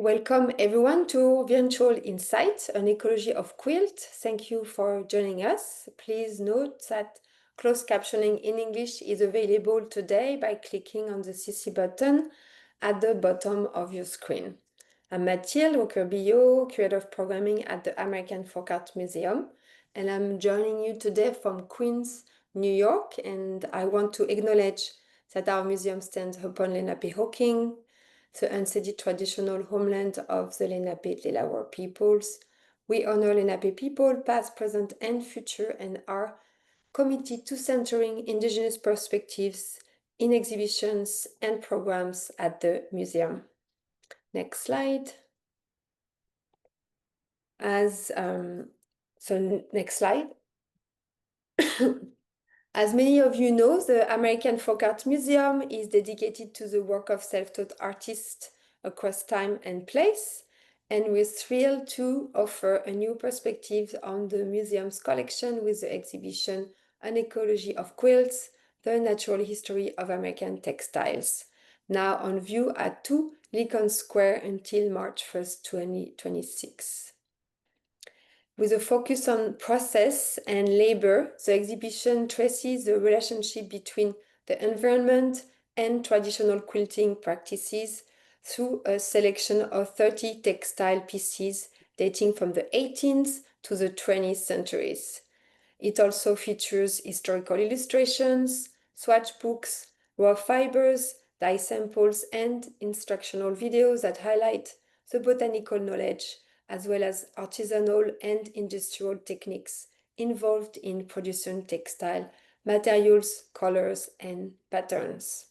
Welcome everyone to Virtual Insight, an ecology of quilt. Thank you for joining us. Please note that closed captioning in English is available today by clicking on the CC button at the bottom of your screen. I'm Mathilde Walker-Billot, Curator of Programming at the American Folk Art Museum, and I'm joining you today from Queens, New York, and I want to acknowledge that our museum stands upon Lenapehoking, the unceded traditional homeland of the Lenape-Delaware peoples. We honor Lenape people, past, present, and future, and are committed to centering Indigenous perspectives in exhibitions and programs at the museum. Next slide. Next slide. As many of you know, the American Folk Art Museum is dedicated to the work of self-taught artists across time and place, and we're thrilled to offer a new perspective on the museum's collection with the exhibition An Ecology of Quilts, the Natural History of American Textiles, now on view at 2 Lincoln Square until March 1st, 2026. With a focus on process and labor, the exhibition traces the relationship between the environment and traditional quilting practices through a selection of 30 textile pieces dating from the 18th to the 20th centuries. It also features historical illustrations, swatch books, raw fibers, dye samples, and instructional videos that highlight the botanical knowledge as well as artisanal and industrial techniques involved in producing textile materials, colors, and patterns.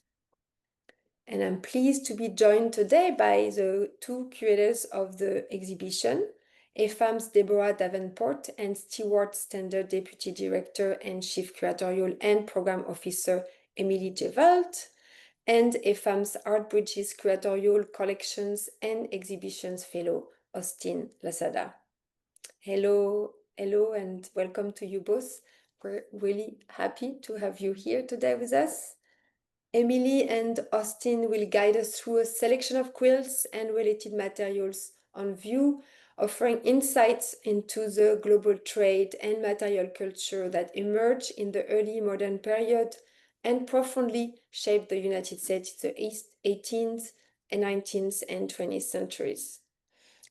And I'm pleased to be joined today by the two curators of the exhibition, AFAM's Deborah Davenport and Stewart Standard Deputy Director and Chief Curatorial and Program Officer Emelie Gevalt, and AFAM's Art Bridges Curatorial Collections and Exhibitions Fellow, Austin Losada. Hello, and welcome to you both. We're really happy to have you here today with us. Emelie and Austin will guide us through a selection of quilts and related materials on view, offering insights into the global trade and material culture that emerged in the early modern period and profoundly shaped the United States in the 18th and 19th and 20th centuries.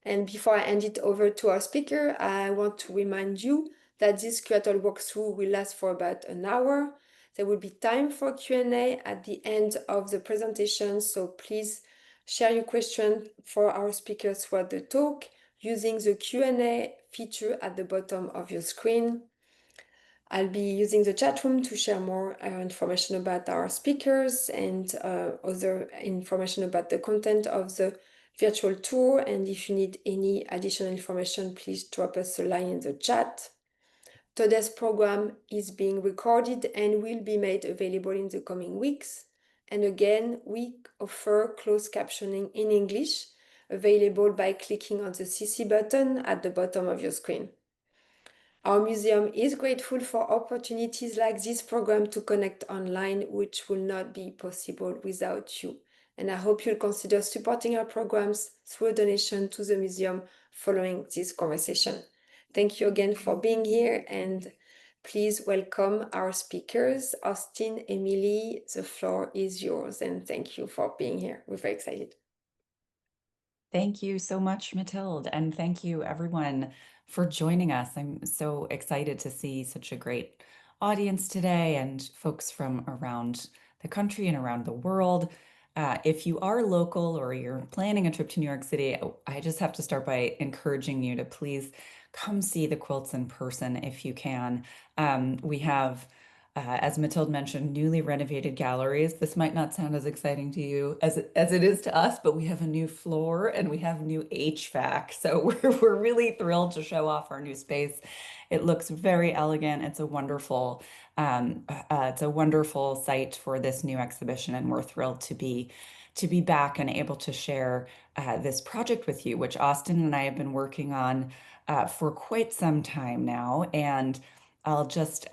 And before I hand it over to our speaker, I want to remind you that this curatorial walkthrough will last for about an hour. There will be time for Q&A at the end of the presentation, so please share your question for our speakers throughout the talk using the Q&A feature at the bottom of your screen. I'll be using the chat room to share more information about our speakers and other information about the content of the virtual tour. And if you need any additional information, please drop us a line in the chat. Today's program is being recorded and will be made available in the coming weeks. And again, we offer closed captioning in English, available by clicking on the CC button at the bottom of your screen. Our museum is grateful for opportunities like this program to connect online, which will not be possible without you. And I hope you'll consider supporting our programs through a donation to the museum following this conversation. Thank you again for being here, and please welcome our speakers. Austin, Emelie, the floor is yours, and thank you for being here. We're very excited. Thank you so much, Mathilde, and thank you everyone for joining us. I'm so excited to see such a great audience today and folks from around the country and around the world. If you are local or you're planning a trip to New York City, I just have to start by encouraging you to please come see the quilts in person if you can. We have as Mathilde mentioned, newly renovated galleries. This might not sound as exciting to you as it is to us, but we have a new floor and we have new HVAC. So we're really thrilled to show off our new space. It looks very elegant. It's a wonderful site for this new exhibition, and we're thrilled to be back and able to share this project with you, which Austin and I have been working on for quite some time now. And I'll just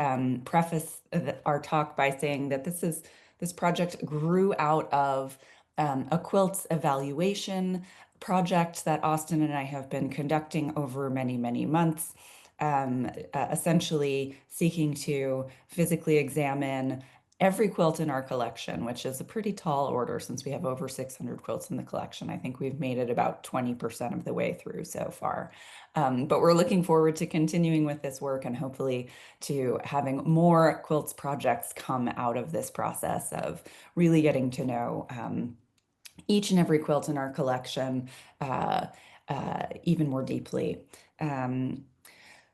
preface our talk by saying that this project grew out of a quilts evaluation project that Austin and I have been conducting over many, many months, essentially seeking to physically examine every quilt in our collection, which is a pretty tall order since we have over 600 quilts in the collection. I think we've made it about 20% of the way through so far. But we're looking forward to continuing with this work and hopefully to having more quilts projects come out of this process of really getting to know each and every quilt in our collection uh, even more deeply. Um,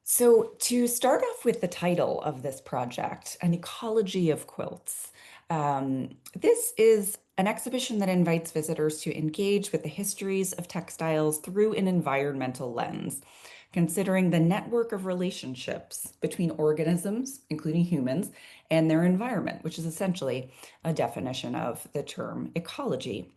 so, to start off with the title of this project, An Ecology of Quilts, this is an exhibition that invites visitors to engage with the histories of textiles through an environmental lens, considering the network of relationships between organisms, including humans, and their environment, which is essentially a definition of the term ecology.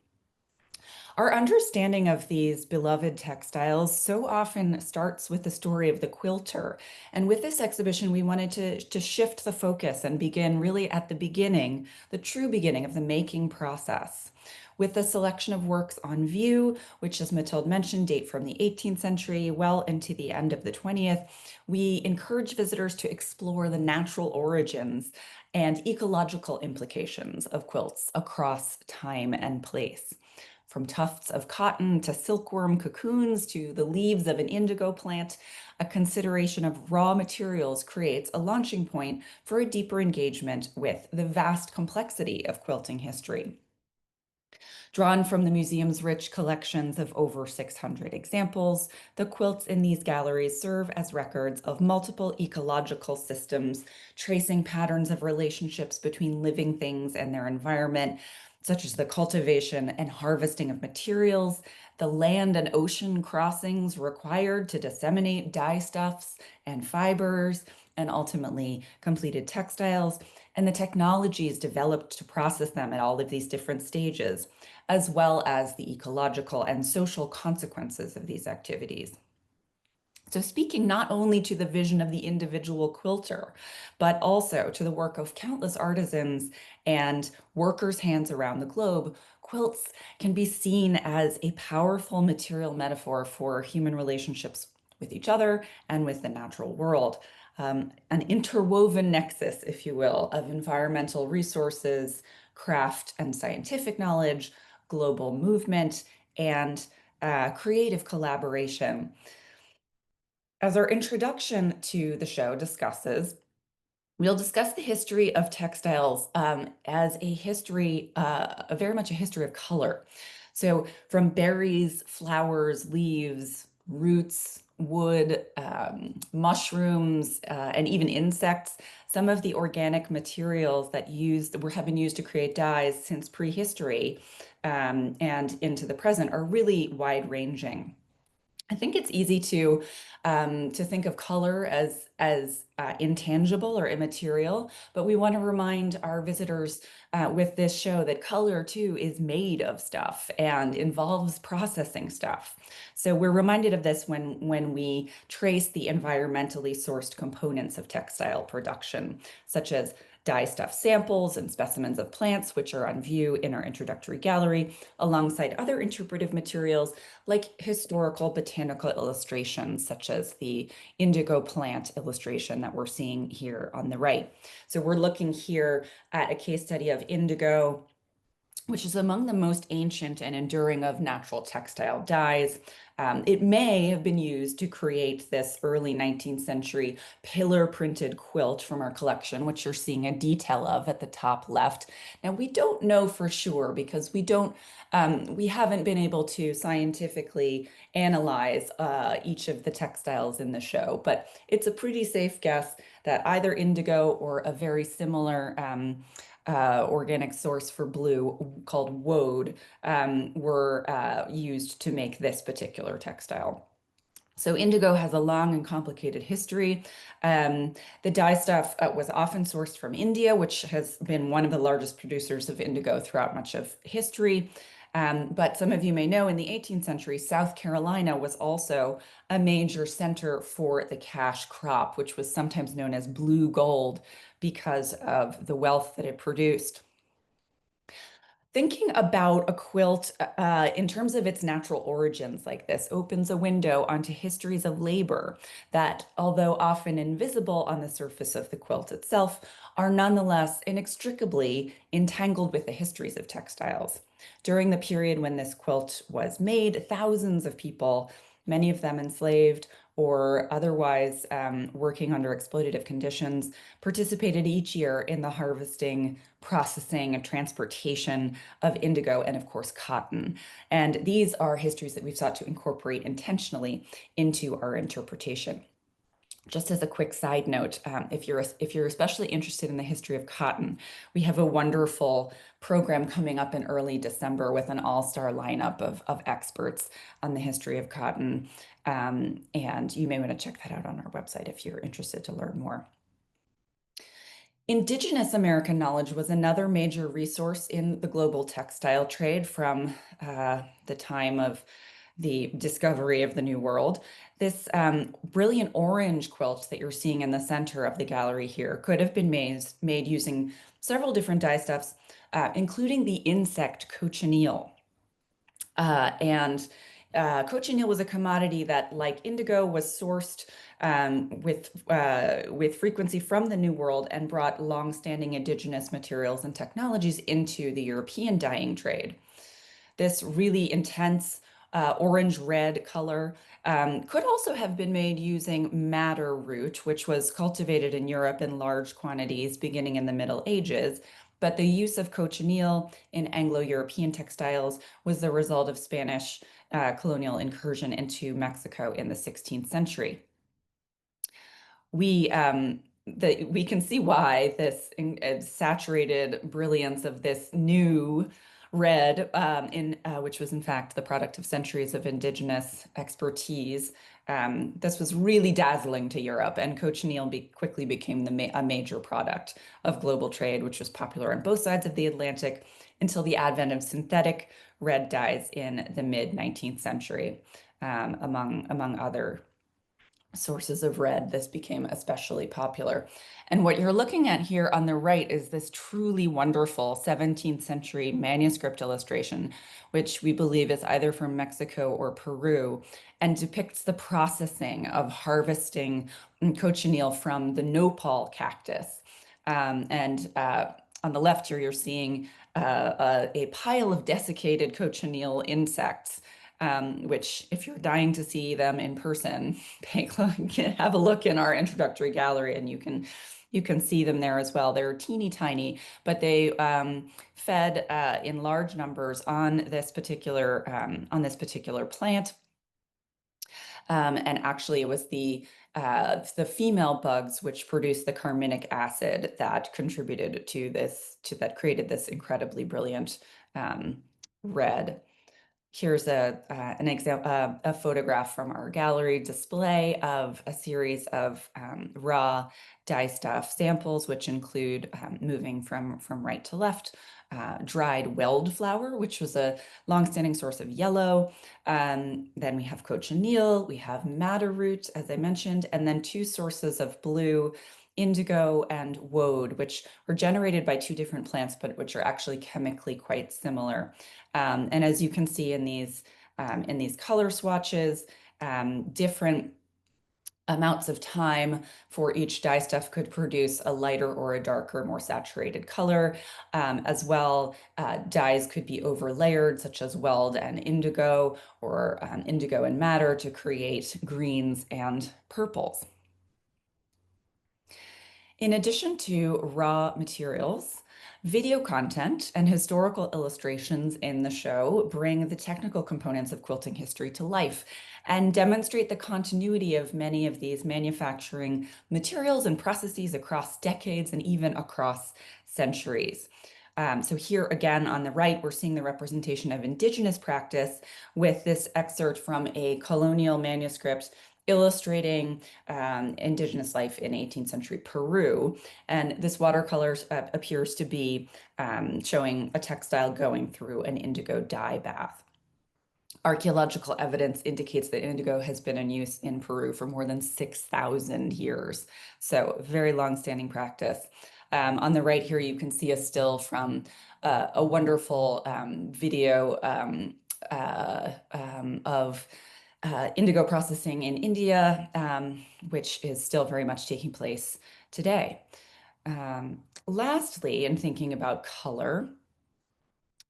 Our understanding of these beloved textiles so often starts with the story of the quilter. And with this exhibition, we wanted to shift the focus and begin really at the beginning, the true beginning of the making process. With a selection of works on view, which, as Mathilde mentioned, date from the 18th century well into the end of the 20th, we encourage visitors to explore the natural origins and ecological implications of quilts across time and place. From tufts of cotton to silkworm cocoons to the leaves of an indigo plant, a consideration of raw materials creates a launching point for a deeper engagement with the vast complexity of quilting history. Drawn from the museum's rich collections of over 600 examples, the quilts in these galleries serve as records of multiple ecological systems, tracing patterns of relationships between living things and their environment, such as the cultivation and harvesting of materials, the land and ocean crossings required to disseminate dyestuffs and fibers, and ultimately completed textiles, and the technologies developed to process them at all of these different stages, as well as the ecological and social consequences of these activities. So, speaking not only to the vision of the individual quilter, but also to the work of countless artisans and workers' hands around the globe, quilts can be seen as a powerful material metaphor for human relationships with each other and with the natural world. An interwoven nexus, if you will, of environmental resources, craft and scientific knowledge, global movement, and creative collaboration. As our introduction to the show discusses, we'll discuss the history of textiles as a history, very much a history of color. So, from berries, flowers, leaves, roots, wood, mushrooms, and even insects, some of the organic materials that have been used to create dyes since prehistory and into the present are really wide-ranging. I think it's easy to think of color as intangible or immaterial, but we want to remind our visitors with this show that color too is made of stuff and involves processing stuff. So we're reminded of this when we trace the environmentally sourced components of textile production, such as dye stuff samples and specimens of plants, which are on view in our introductory gallery, alongside other interpretive materials like historical botanical illustrations, such as the indigo plant illustration that we're seeing here on the right. So we're looking here at a case study of indigo, which is among the most ancient and enduring of natural textile dyes. It may have been used to create this early 19th century pillar printed quilt from our collection, which you're seeing a detail of at the top left. Now, we don't know for sure because we haven't been able to scientifically analyze each of the textiles in the show, but it's a pretty safe guess that either indigo or a very similar organic source for blue called woad were used to make this particular textile. So indigo has a long and complicated history. The dye stuff was often sourced from India, which has been one of the largest producers of indigo throughout much of history. But some of you may know in the 18th century, South Carolina was also a major center for the cash crop, which was sometimes known as blue gold because of the wealth that it produced. thinking about a quilt in terms of its natural origins like this opens a window onto histories of labor that, although often invisible on the surface of the quilt itself, are nonetheless inextricably entangled with the histories of textiles. During the period when this quilt was made, thousands of people, many of them enslaved or otherwise working under exploitative conditions, participated each year in the harvesting, processing, and transportation of indigo and, of course, cotton. And these are histories that we've sought to incorporate intentionally into our interpretation. Just as a quick side note, if you're especially interested in the history of cotton, we have a wonderful program coming up in early December with an all-star lineup of experts on the history of cotton. And you may want to check that out on our website if you're interested to learn more. Indigenous American knowledge was another major resource in the global textile trade from the time of the discovery of the New World. This brilliant orange quilt that you're seeing in the center of the gallery here could have been made using several different dyestuffs, including the insect cochineal. And cochineal was a commodity that, like indigo, was sourced with frequency from the New World and brought long-standing indigenous materials and technologies into the European dyeing trade. This really intense orange-red color could also have been made using madder root, which was cultivated in Europe in large quantities beginning in the Middle Ages. But the use of cochineal in Anglo-European textiles was the result of Spanish colonial incursion into Mexico in the 16th century. We can see why this saturated brilliance of this new red, which was in fact the product of centuries of indigenous expertise. This was really dazzling to Europe, and cochineal quickly became a major product of global trade, which was popular on both sides of the Atlantic until the advent of synthetic red dyes in the mid-19th century, among other sources of red. This became especially popular. And what you're looking at here on the right is this truly wonderful 17th century manuscript illustration, which we believe is either from Mexico or Peru, and depicts the processing of harvesting cochineal from the nopal cactus. And on the left here, you're seeing a pile of desiccated cochineal insects, which, if you're dying to see them in person, have a look in our introductory gallery, and you can see them there as well. They're teeny tiny, but they fed in large numbers on this particular plant. And actually, it was the female bugs which produced the carminic acid that contributed to that created this incredibly brilliant red. Here's an example, a photograph from our gallery display of a series of raw dye stuff samples, which include, moving from right to left, dried weld flower, which was a longstanding source of yellow. Then we have cochineal, we have madder root, as I mentioned, and then two sources of blue, indigo and woad, which were generated by two different plants, but which are actually chemically quite similar. And as you can see in these color swatches, different amounts of time for each dye stuff could produce a lighter or a darker, more saturated color. As well, dyes could be overlayered, such as weld and indigo, or indigo and madder, to create greens and purples. In addition to raw materials, video content and historical illustrations in the show bring the technical components of quilting history to life and demonstrate the continuity of many of these manufacturing materials and processes across decades and even across centuries. So here again on the right, we're seeing the representation of indigenous practice with this excerpt from a colonial manuscript illustrating indigenous life in 18th century Peru. And this watercolor appears to be showing a textile going through an indigo dye bath. Archaeological evidence indicates that indigo has been in use in Peru for more than 6,000 years. So very long-standing practice. On the right here, you can see a still from a wonderful video of indigo processing in India, which is still very much taking place today. Lastly, in thinking about color,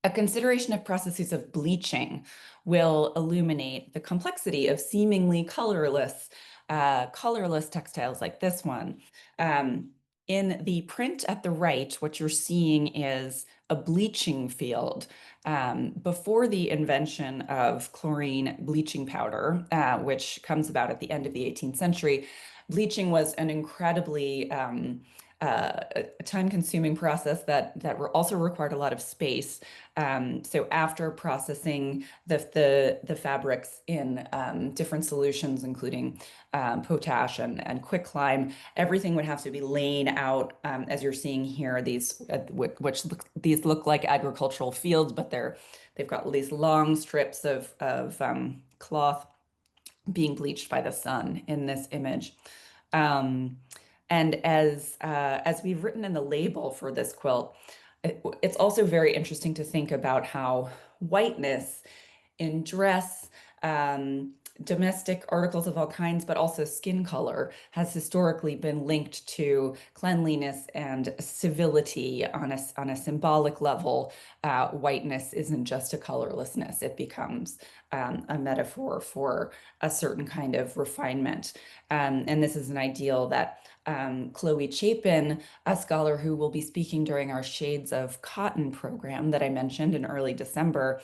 a consideration of processes of bleaching will illuminate the complexity of seemingly colorless textiles like this one. In the print at the right, what you're seeing is a bleaching field. Before the invention of chlorine bleaching powder, which comes about at the end of the 18th century, bleaching was an incredibly a time-consuming process that also required a lot of space. So after processing the fabrics in different solutions, including potash and quicklime, everything would have to be laid out, as you're seeing here. These these look like agricultural fields, but they've got these long strips of cloth being bleached by the sun in this image. Um, and as we've written in the label for this quilt, it's also very interesting to think about how whiteness in dress, domestic articles of all kinds, but also skin color has historically been linked to cleanliness and civility on a symbolic level. Whiteness isn't just a colorlessness, it becomes a metaphor for a certain kind of refinement. And this is an ideal that Chloe Chapin, a scholar who will be speaking during our Shades of Cotton program that I mentioned in early December,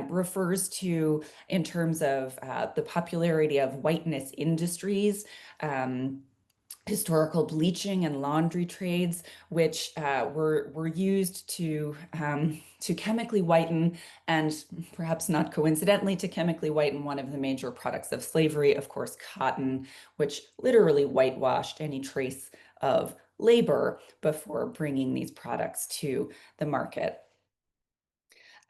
refers to in terms of the popularity of whiteness industries, historical bleaching and laundry trades, which were used to chemically whiten, and perhaps not coincidentally to chemically whiten one of the major products of slavery, of course, cotton, which literally whitewashed any trace of labor before bringing these products to the market.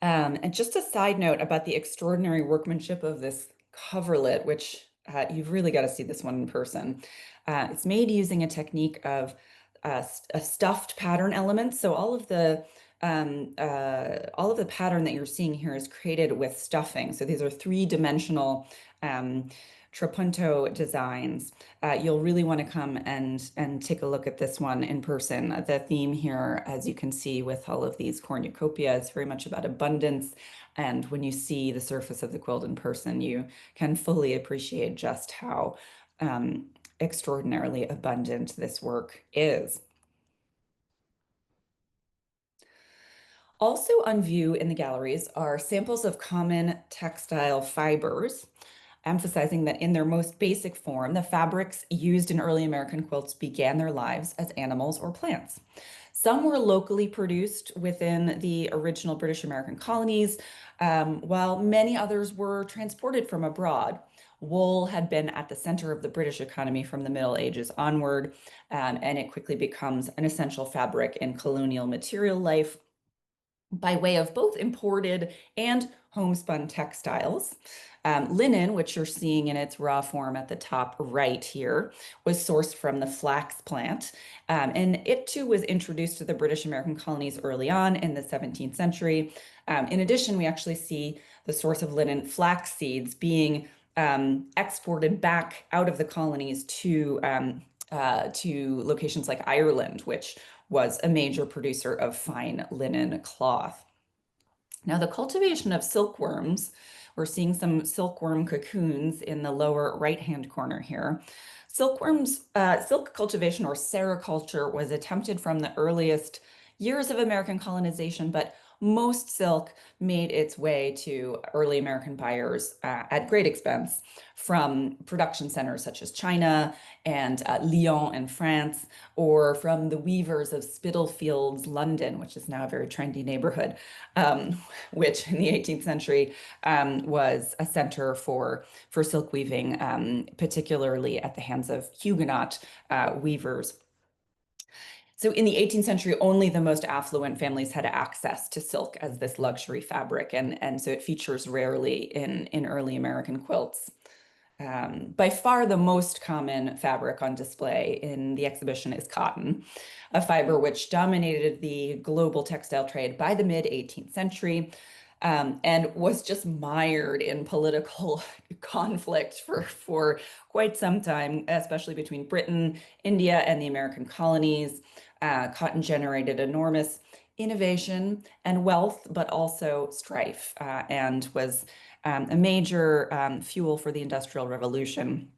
And just a side note about the extraordinary workmanship of this coverlet, which you've really got to see this one in person. It's made using a technique of a stuffed pattern element. So all of the pattern that you're seeing here is created with stuffing. So these are three-dimensional trapunto designs. You'll really want to come and take a look at this one in person. The theme here, as you can see with all of these cornucopia, is very much about abundance. And when you see the surface of the quilt in person, you can fully appreciate just how extraordinarily abundant this work is. Also on view in the galleries are samples of common textile fibers, emphasizing that in their most basic form, the fabrics used in early American quilts began their lives as animals or plants. Some were locally produced within the original British American colonies, while many others were transported from abroad. Wool had been at the center of the British economy from the Middle Ages onward, and it quickly becomes an essential fabric in colonial material life by way of both imported and homespun textiles. Linen, which you're seeing in its raw form at the top right here, was sourced from the flax plant. And it too was introduced to the British American colonies early on in the 17th century. In addition, we actually see the source of linen, flax seeds, being exported back out of the colonies to locations like Ireland, which was a major producer of fine linen cloth. Now, the cultivation of silkworms, we're seeing some silkworm cocoons in the lower right-hand corner here. Silkworms, silk cultivation or sericulture was attempted from the earliest years of American colonization, but most silk made its way to early American buyers at great expense from production centers such as China and Lyon in France, or from the weavers of Spitalfields, London, which is now a very trendy neighborhood, which in the 18th century was a center for silk weaving, particularly at the hands of Huguenot weavers. So in the 18th century, only the most affluent families had access to silk as this luxury fabric, and so it features rarely in early American quilts. By far the most common fabric on display in the exhibition is cotton, a fiber which dominated the global textile trade by the mid 18th century, and was just mired in political conflict for quite some time, especially between Britain, India, and the American colonies. Cotton generated enormous innovation and wealth, but also strife, and was a major fuel for the Industrial Revolution,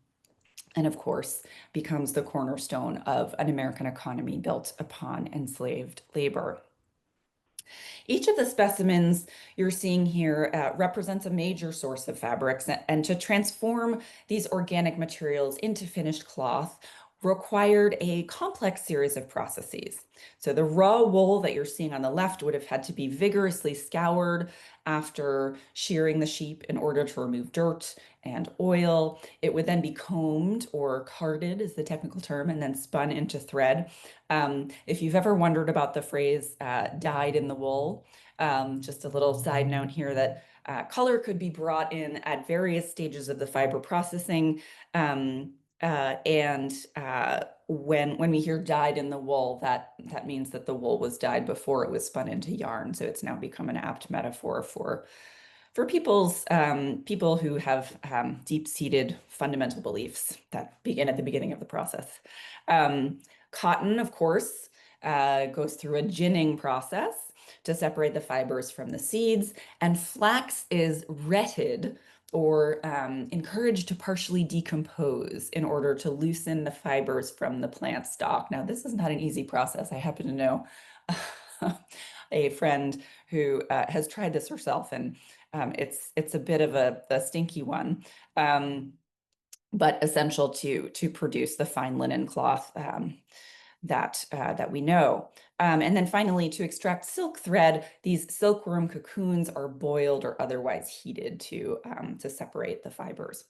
and of course becomes the cornerstone of an American economy built upon enslaved labor. Each of the specimens you're seeing here represents a major source of fabrics, and to transform these organic materials into finished cloth required a complex series of processes. So the raw wool that you're seeing on the left would have had to be vigorously scoured after shearing the sheep in order to remove dirt and oil. It would then be combed, or carded is the technical term, and then spun into thread. If you've ever wondered about the phrase dyed in the wool, just a little side note here that color could be brought in at various stages of the fiber processing. And when we hear dyed in the wool, that means that the wool was dyed before it was spun into yarn. So it's now become an apt metaphor for people who have deep-seated fundamental beliefs that begin at the beginning of the process. Cotton, of course, goes through a ginning process to separate the fibers from the seeds, and flax is retted, or encouraged to partially decompose in order to loosen the fibers from the plant stalk. Now, this is not an easy process. I happen to know a friend who has tried this herself, and it's a bit of a stinky one, but essential to produce the fine linen cloth that we know. And then finally, to extract silk thread, these silkworm cocoons are boiled or otherwise heated to separate the fibers.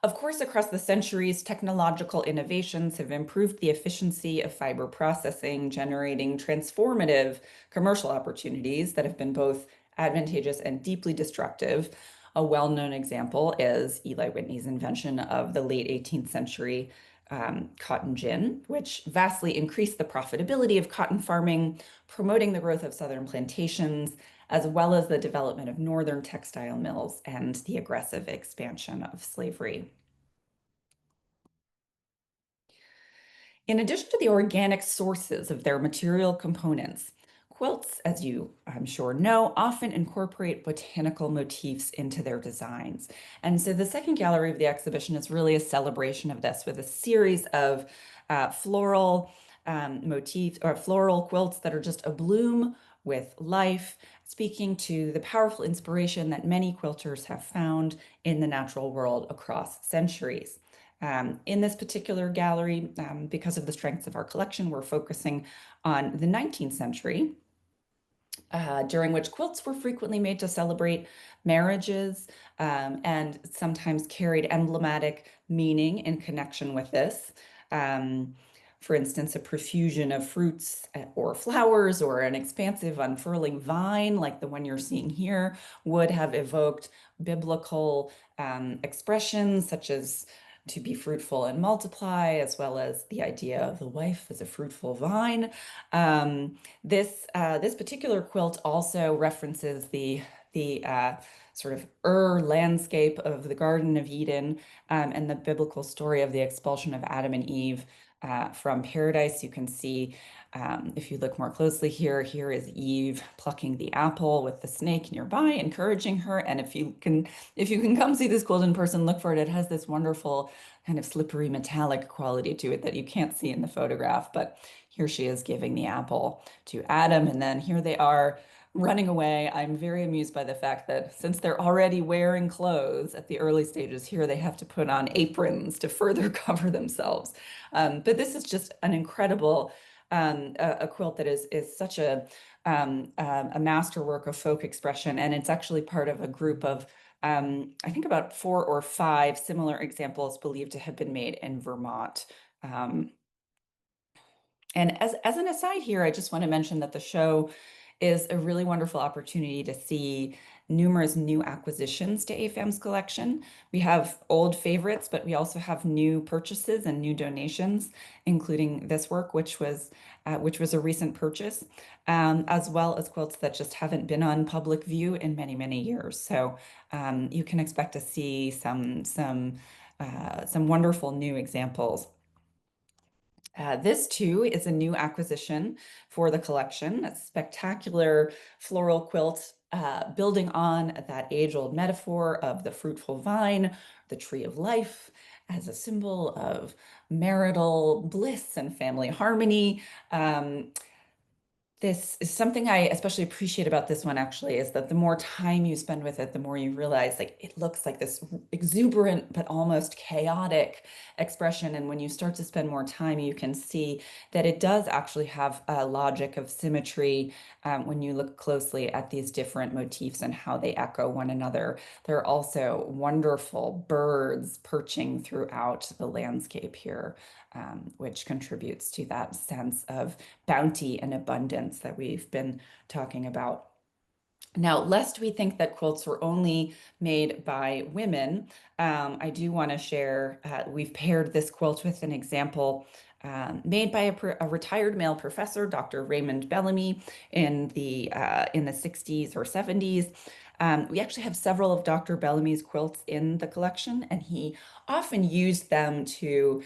Of course, across the centuries, technological innovations have improved the efficiency of fiber processing, generating transformative commercial opportunities that have been both advantageous and deeply destructive. A well-known example is Eli Whitney's invention of the late 18th century cotton gin, which vastly increased the profitability of cotton farming, promoting the growth of southern plantations, as well as the development of northern textile mills and the aggressive expansion of slavery. In addition to the organic sources of their material components, quilts, as you I'm sure know, often incorporate botanical motifs into their designs. And so the second gallery of the exhibition is really a celebration of this, with a series of floral motifs, or floral quilts that are just abloom with life, speaking to the powerful inspiration that many quilters have found in the natural world across centuries. In this particular gallery, because of the strengths of our collection, we're focusing on the 19th century, during which quilts were frequently made to celebrate marriages, and sometimes carried emblematic meaning in connection with this. For instance, a profusion of fruits or flowers, or an expansive unfurling vine like the one you're seeing here, would have evoked biblical expressions such as to be fruitful and multiply, as well as the idea of the wife as a fruitful vine. This particular quilt also references the sort of landscape of the Garden of Eden, and the biblical story of the expulsion of Adam and Eve from paradise. You can see, if you look more closely here is Eve plucking the apple with the snake nearby, encouraging her. And if you can come see this quilt in person, look for it. It has this wonderful kind of slippery metallic quality to it that you can't see in the photograph. But here she is giving the apple to Adam, and then here they are running away. I'm very amused by the fact that since they're already wearing clothes at the early stages, here they have to put on aprons to further cover themselves. But this is just an incredible a quilt that is such a masterwork of folk expression, and it's actually part of a group of I think about 4 or 5 similar examples believed to have been made in Vermont. And as an aside here, I just want to mention that the show is a really wonderful opportunity to see numerous new acquisitions to AFAM's collection. We have old favorites, but we also have new purchases and new donations, including this work, which was a recent purchase, as well as quilts that just haven't been on public view in many, many years. So you can expect to see some wonderful new examples. This too is a new acquisition for the collection. A spectacular floral quilt building on that age-old metaphor of the fruitful vine, the tree of life, as a symbol of marital bliss and family harmony. This is something I especially appreciate about this one, actually, is that the more time you spend with it, the more you realize like it looks like this exuberant but almost chaotic expression. And when you start to spend more time, you can see that it does actually have a logic of symmetry when you look closely at these different motifs and how they echo one another. There are also wonderful birds perching throughout the landscape here, which contributes to that sense of bounty and abundance that we've been talking about. Now, lest we think that quilts were only made by women, I do want to share, we've paired this quilt with an example made by a retired male professor, Dr. Raymond Bellamy, in the 60s or 70s. We actually have several of Dr. Bellamy's quilts in the collection, and he often used them to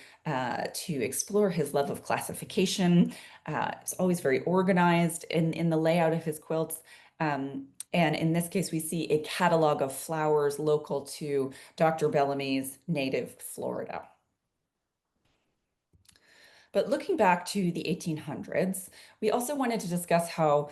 explore his love of classification. It's always very organized in the layout of his quilts. And in this case, we see a catalog of flowers local to Dr. Bellamy's native Florida. But looking back to the 1800s, we also wanted to discuss how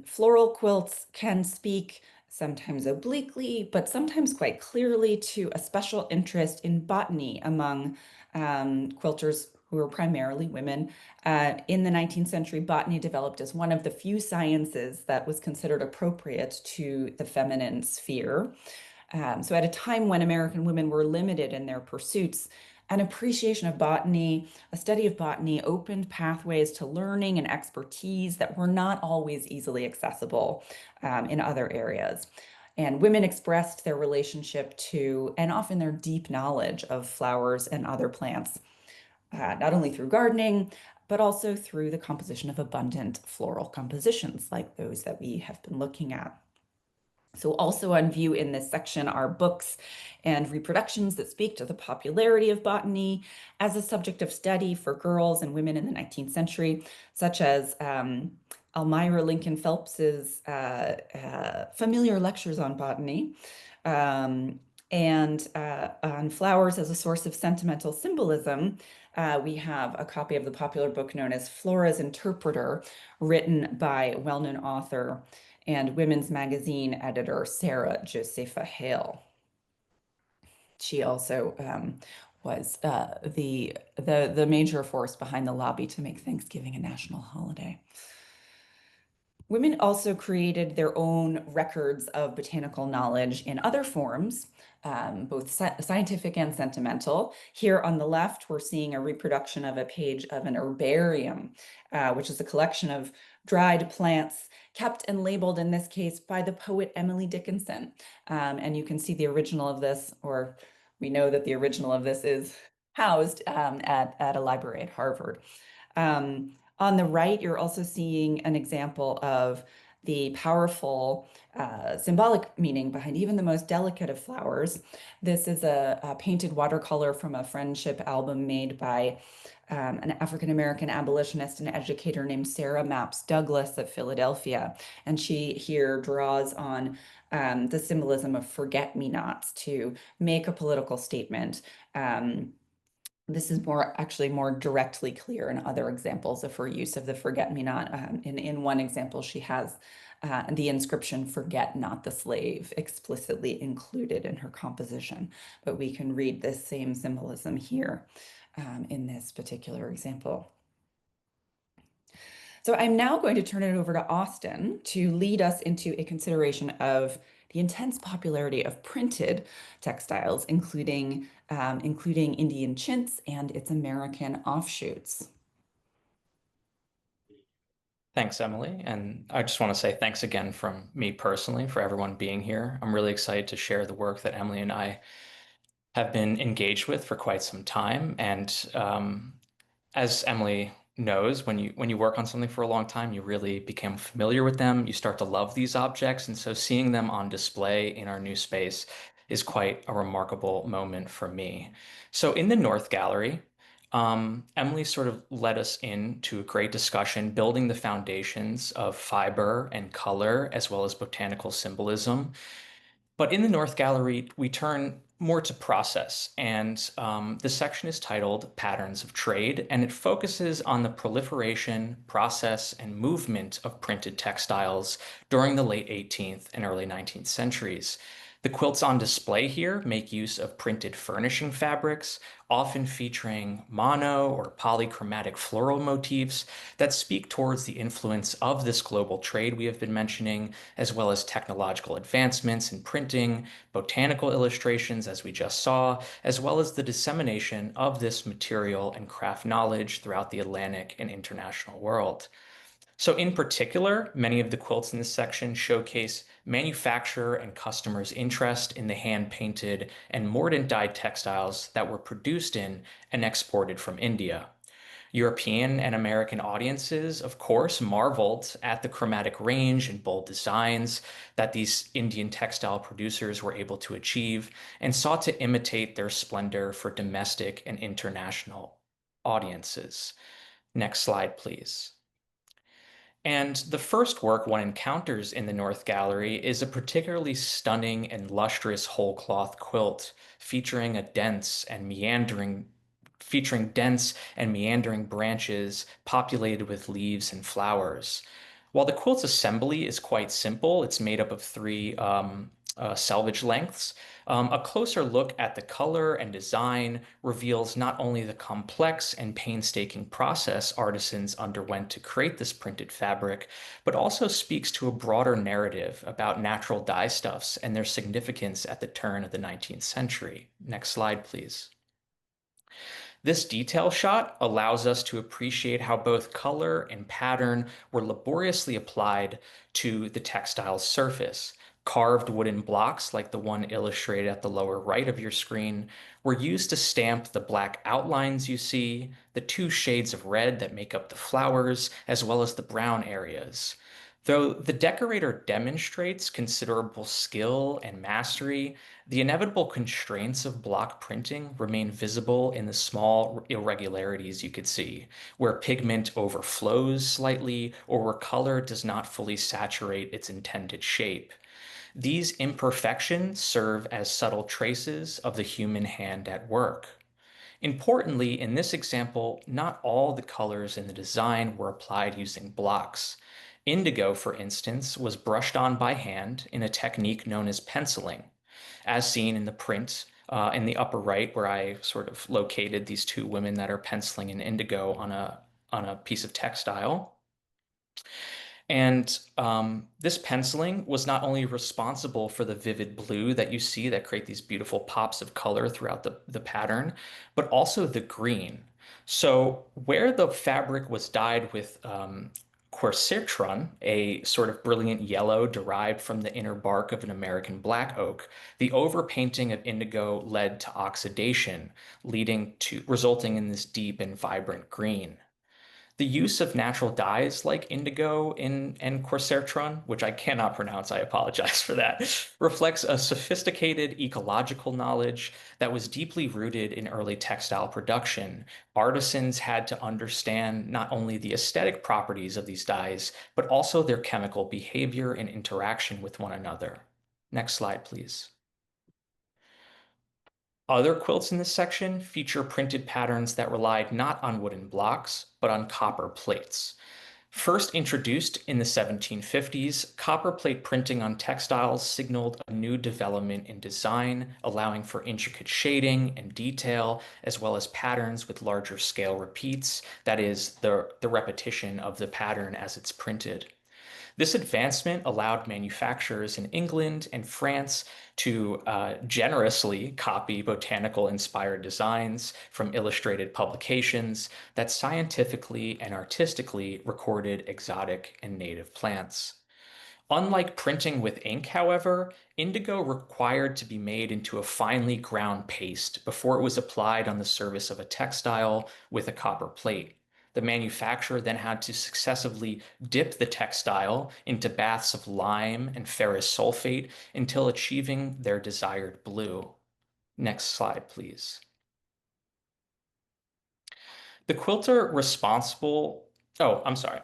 floral quilts can speak sometimes obliquely, but sometimes quite clearly to a special interest in botany among quilters who were primarily women. In the 19th century, botany developed as one of the few sciences that was considered appropriate to the feminine sphere. So at a time when American women were limited in their pursuits, an appreciation of botany, a study of botany opened pathways to learning and expertise that were not always easily accessible in other areas. And women expressed their relationship to, and often their deep knowledge of flowers and other plants, not only through gardening, but also through the composition of abundant floral compositions like those that we have been looking at. So also on view in this section are books and reproductions that speak to the popularity of botany as a subject of study for girls and women in the 19th century, such as Elmira Lincoln Phelps's familiar lectures on botany, and on flowers as a source of sentimental symbolism. We have a copy of the popular book known as Flora's Interpreter, written by well-known author and women's magazine editor Sarah Josepha Hale. She also was the major force behind the lobby to make Thanksgiving a national holiday. Women also created their own records of botanical knowledge in other forms, both scientific and sentimental. Here on the left, we're seeing a reproduction of a page of an herbarium, which is a collection of dried plants kept and labeled, in this case, by the poet Emily Dickinson. And you can see the original of this, or we know that the original of this is housed at a library at Harvard. On the right, you're also seeing an example of the powerful symbolic meaning behind even the most delicate of flowers. This is a painted watercolor from a friendship album made by an African-American abolitionist and educator named Sarah Mapps Douglas of Philadelphia. And she here draws on the symbolism of forget-me-nots to make a political statement. This is actually more directly clear in other examples of her use of the forget-me-not. In one example, she has the inscription "Forget not the slave" explicitly included in her composition, but we can read this same symbolism here in this particular example. So I'm now going to turn it over to Austin to lead us into a consideration of the intense popularity of printed textiles, including Indian chintz and its American offshoots. Thanks, Emily. And I just want to say thanks again from me personally for everyone being here. I'm really excited to share the work that Emily and I have been engaged with for quite some time. And as Emily knows, when you work on something for a long time, you really become familiar with them. You start to love these objects, and so seeing them on display in our new space is quite a remarkable moment for me. So in the North Gallery, Emily sort of led us into a great discussion, building the foundations of fiber and color, as well as botanical symbolism. But in the North Gallery, we turn more to process, and the section is titled Patterns of Trade, and it focuses on the proliferation, process, and movement of printed textiles during the late 18th and early 19th centuries. The quilts on display here make use of printed furnishing fabrics, often featuring mono or polychromatic floral motifs that speak towards the influence of this global trade we have been mentioning, as well as technological advancements in printing, botanical illustrations, as we just saw, as well as the dissemination of this material and craft knowledge throughout the Atlantic and international world. So in particular, many of the quilts in this section showcase manufacturer and customers' interest in the hand-painted and mordant-dyed textiles that were produced in and exported from India. European and American audiences, of course, marveled at the chromatic range and bold designs that these Indian textile producers were able to achieve and sought to imitate their splendor for domestic and international audiences. Next slide, please. And the first work one encounters in the North Gallery is a particularly stunning and lustrous whole cloth quilt featuring dense and meandering branches populated with leaves and flowers. While the quilt's assembly is quite simple, it's made up of three selvage lengths. A closer look at the color and design reveals not only the complex and painstaking process artisans underwent to create this printed fabric, but also speaks to a broader narrative about natural dyestuffs and their significance at the turn of the 19th century. Next slide, please. This detail shot allows us to appreciate how both color and pattern were laboriously applied to the textile's surface. Carved wooden blocks, like the one illustrated at the lower right of your screen, were used to stamp the black outlines you see, the two shades of red that make up the flowers, as well as the brown areas. Though the decorator demonstrates considerable skill and mastery, the inevitable constraints of block printing remain visible in the small irregularities you could see, where pigment overflows slightly or where color does not fully saturate its intended shape. These imperfections serve as subtle traces of the human hand at work. Importantly, in this example, not all the colors in the design were applied using blocks. Indigo, for instance, was brushed on by hand in a technique known as penciling, as seen in the print in the upper right, where I sort of located these two women that are penciling in indigo on a piece of textile. And this penciling was not only responsible for the vivid blue that you see that create these beautiful pops of color throughout the pattern, but also the green. So where the fabric was dyed with quercitron, a sort of brilliant yellow derived from the inner bark of an American black oak, the overpainting of indigo led to oxidation, resulting in this deep and vibrant green. The use of natural dyes like indigo and quercitron, which I cannot pronounce, I apologize for that, reflects a sophisticated ecological knowledge that was deeply rooted in early textile production. Artisans had to understand not only the aesthetic properties of these dyes, but also their chemical behavior and interaction with one another. Next slide, please. Other quilts in this section feature printed patterns that relied not on wooden blocks, but on copper plates. First introduced in the 1750s, copper plate printing on textiles signaled a new development in design, allowing for intricate shading and detail, as well as patterns with larger scale repeats, that is, the repetition of the pattern as it's printed. This advancement allowed manufacturers in England and France to generously copy botanical-inspired designs from illustrated publications that scientifically and artistically recorded exotic and native plants. Unlike printing with ink, however, indigo required to be made into a finely ground paste before it was applied on the surface of a textile with a copper plate. The manufacturer then had to successively dip the textile into baths of lime and ferrous sulfate until achieving their desired blue. Next slide, please. The quilter responsible, oh, I'm sorry.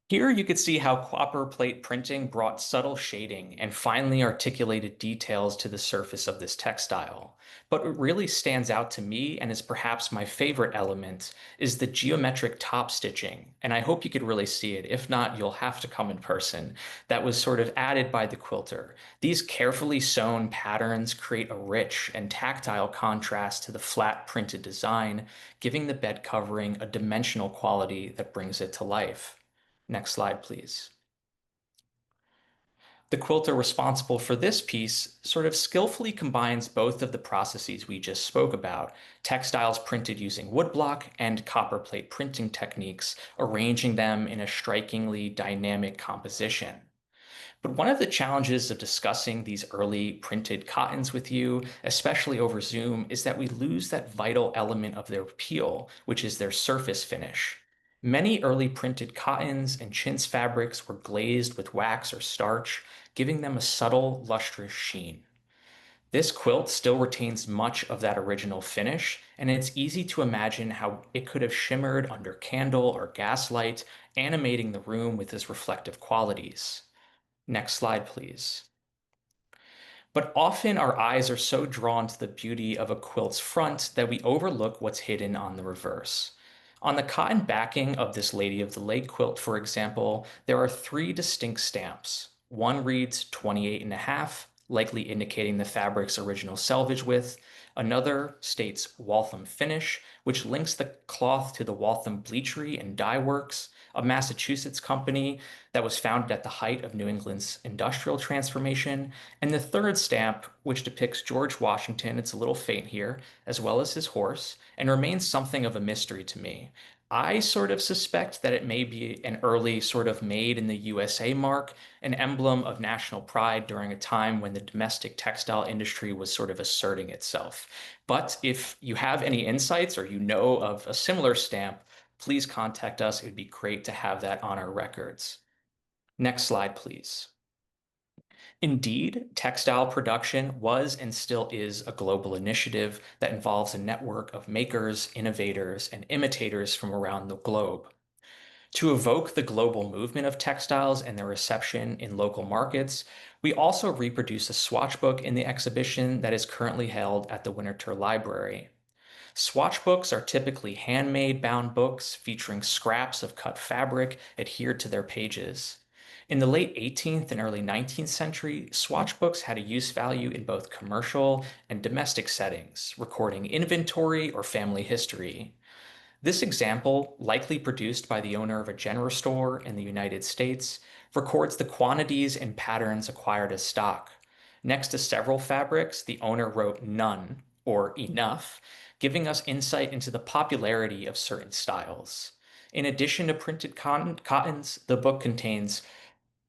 Here you could see how copper plate printing brought subtle shading and finely articulated details to the surface of this textile. But what really stands out to me, and is perhaps my favorite element, is the geometric top stitching. And I hope you could really see it. If not, you'll have to come in person. That was sort of added by the quilter. These carefully sewn patterns create a rich and tactile contrast to the flat printed design, giving the bed covering a dimensional quality that brings it to life. Next slide, please. The quilter responsible for this piece sort of skillfully combines both of the processes we just spoke about, textiles printed using woodblock and copperplate printing techniques, arranging them in a strikingly dynamic composition. But one of the challenges of discussing these early printed cottons with you, especially over Zoom, is that we lose that vital element of their appeal, which is their surface finish. Many early printed cottons and chintz fabrics were glazed with wax or starch, giving them a subtle, lustrous sheen. This quilt still retains much of that original finish, and it's easy to imagine how it could have shimmered under candle or gaslight, animating the room with its reflective qualities. Next slide, please. But often our eyes are so drawn to the beauty of a quilt's front that we overlook what's hidden on the reverse. On the cotton backing of this Lady of the Lake quilt, for example, there are three distinct stamps. One reads 28.5, likely indicating the fabric's original selvage width. Another states Waltham Finish, which links the cloth to the Waltham Bleachery and Dye Works, a Massachusetts company that was founded at the height of New England's industrial transformation. And the third stamp, which depicts George Washington, it's a little faint here, as well as his horse, and remains something of a mystery to me. I sort of suspect that it may be an early sort of made in the USA mark, an emblem of national pride during a time when the domestic textile industry was sort of asserting itself. But if you have any insights or you know of a similar stamp, please contact us. It would be great to have that on our records. Next slide, please. Indeed, textile production was and still is a global initiative that involves a network of makers, innovators, and imitators from around the globe. To evoke the global movement of textiles and their reception in local markets, we also reproduce a swatch book in the exhibition that is currently held at the Winterthur Library. Swatch books are typically handmade bound books featuring scraps of cut fabric adhered to their pages. In the late 18th and early 19th century, swatch books had a use value in both commercial and domestic settings, recording inventory or family history. This example, likely produced by the owner of a general store in the United States, records the quantities and patterns acquired as stock. Next to several fabrics, the owner wrote none, or enough, giving us insight into the popularity of certain styles. In addition to printed cottons, the book contains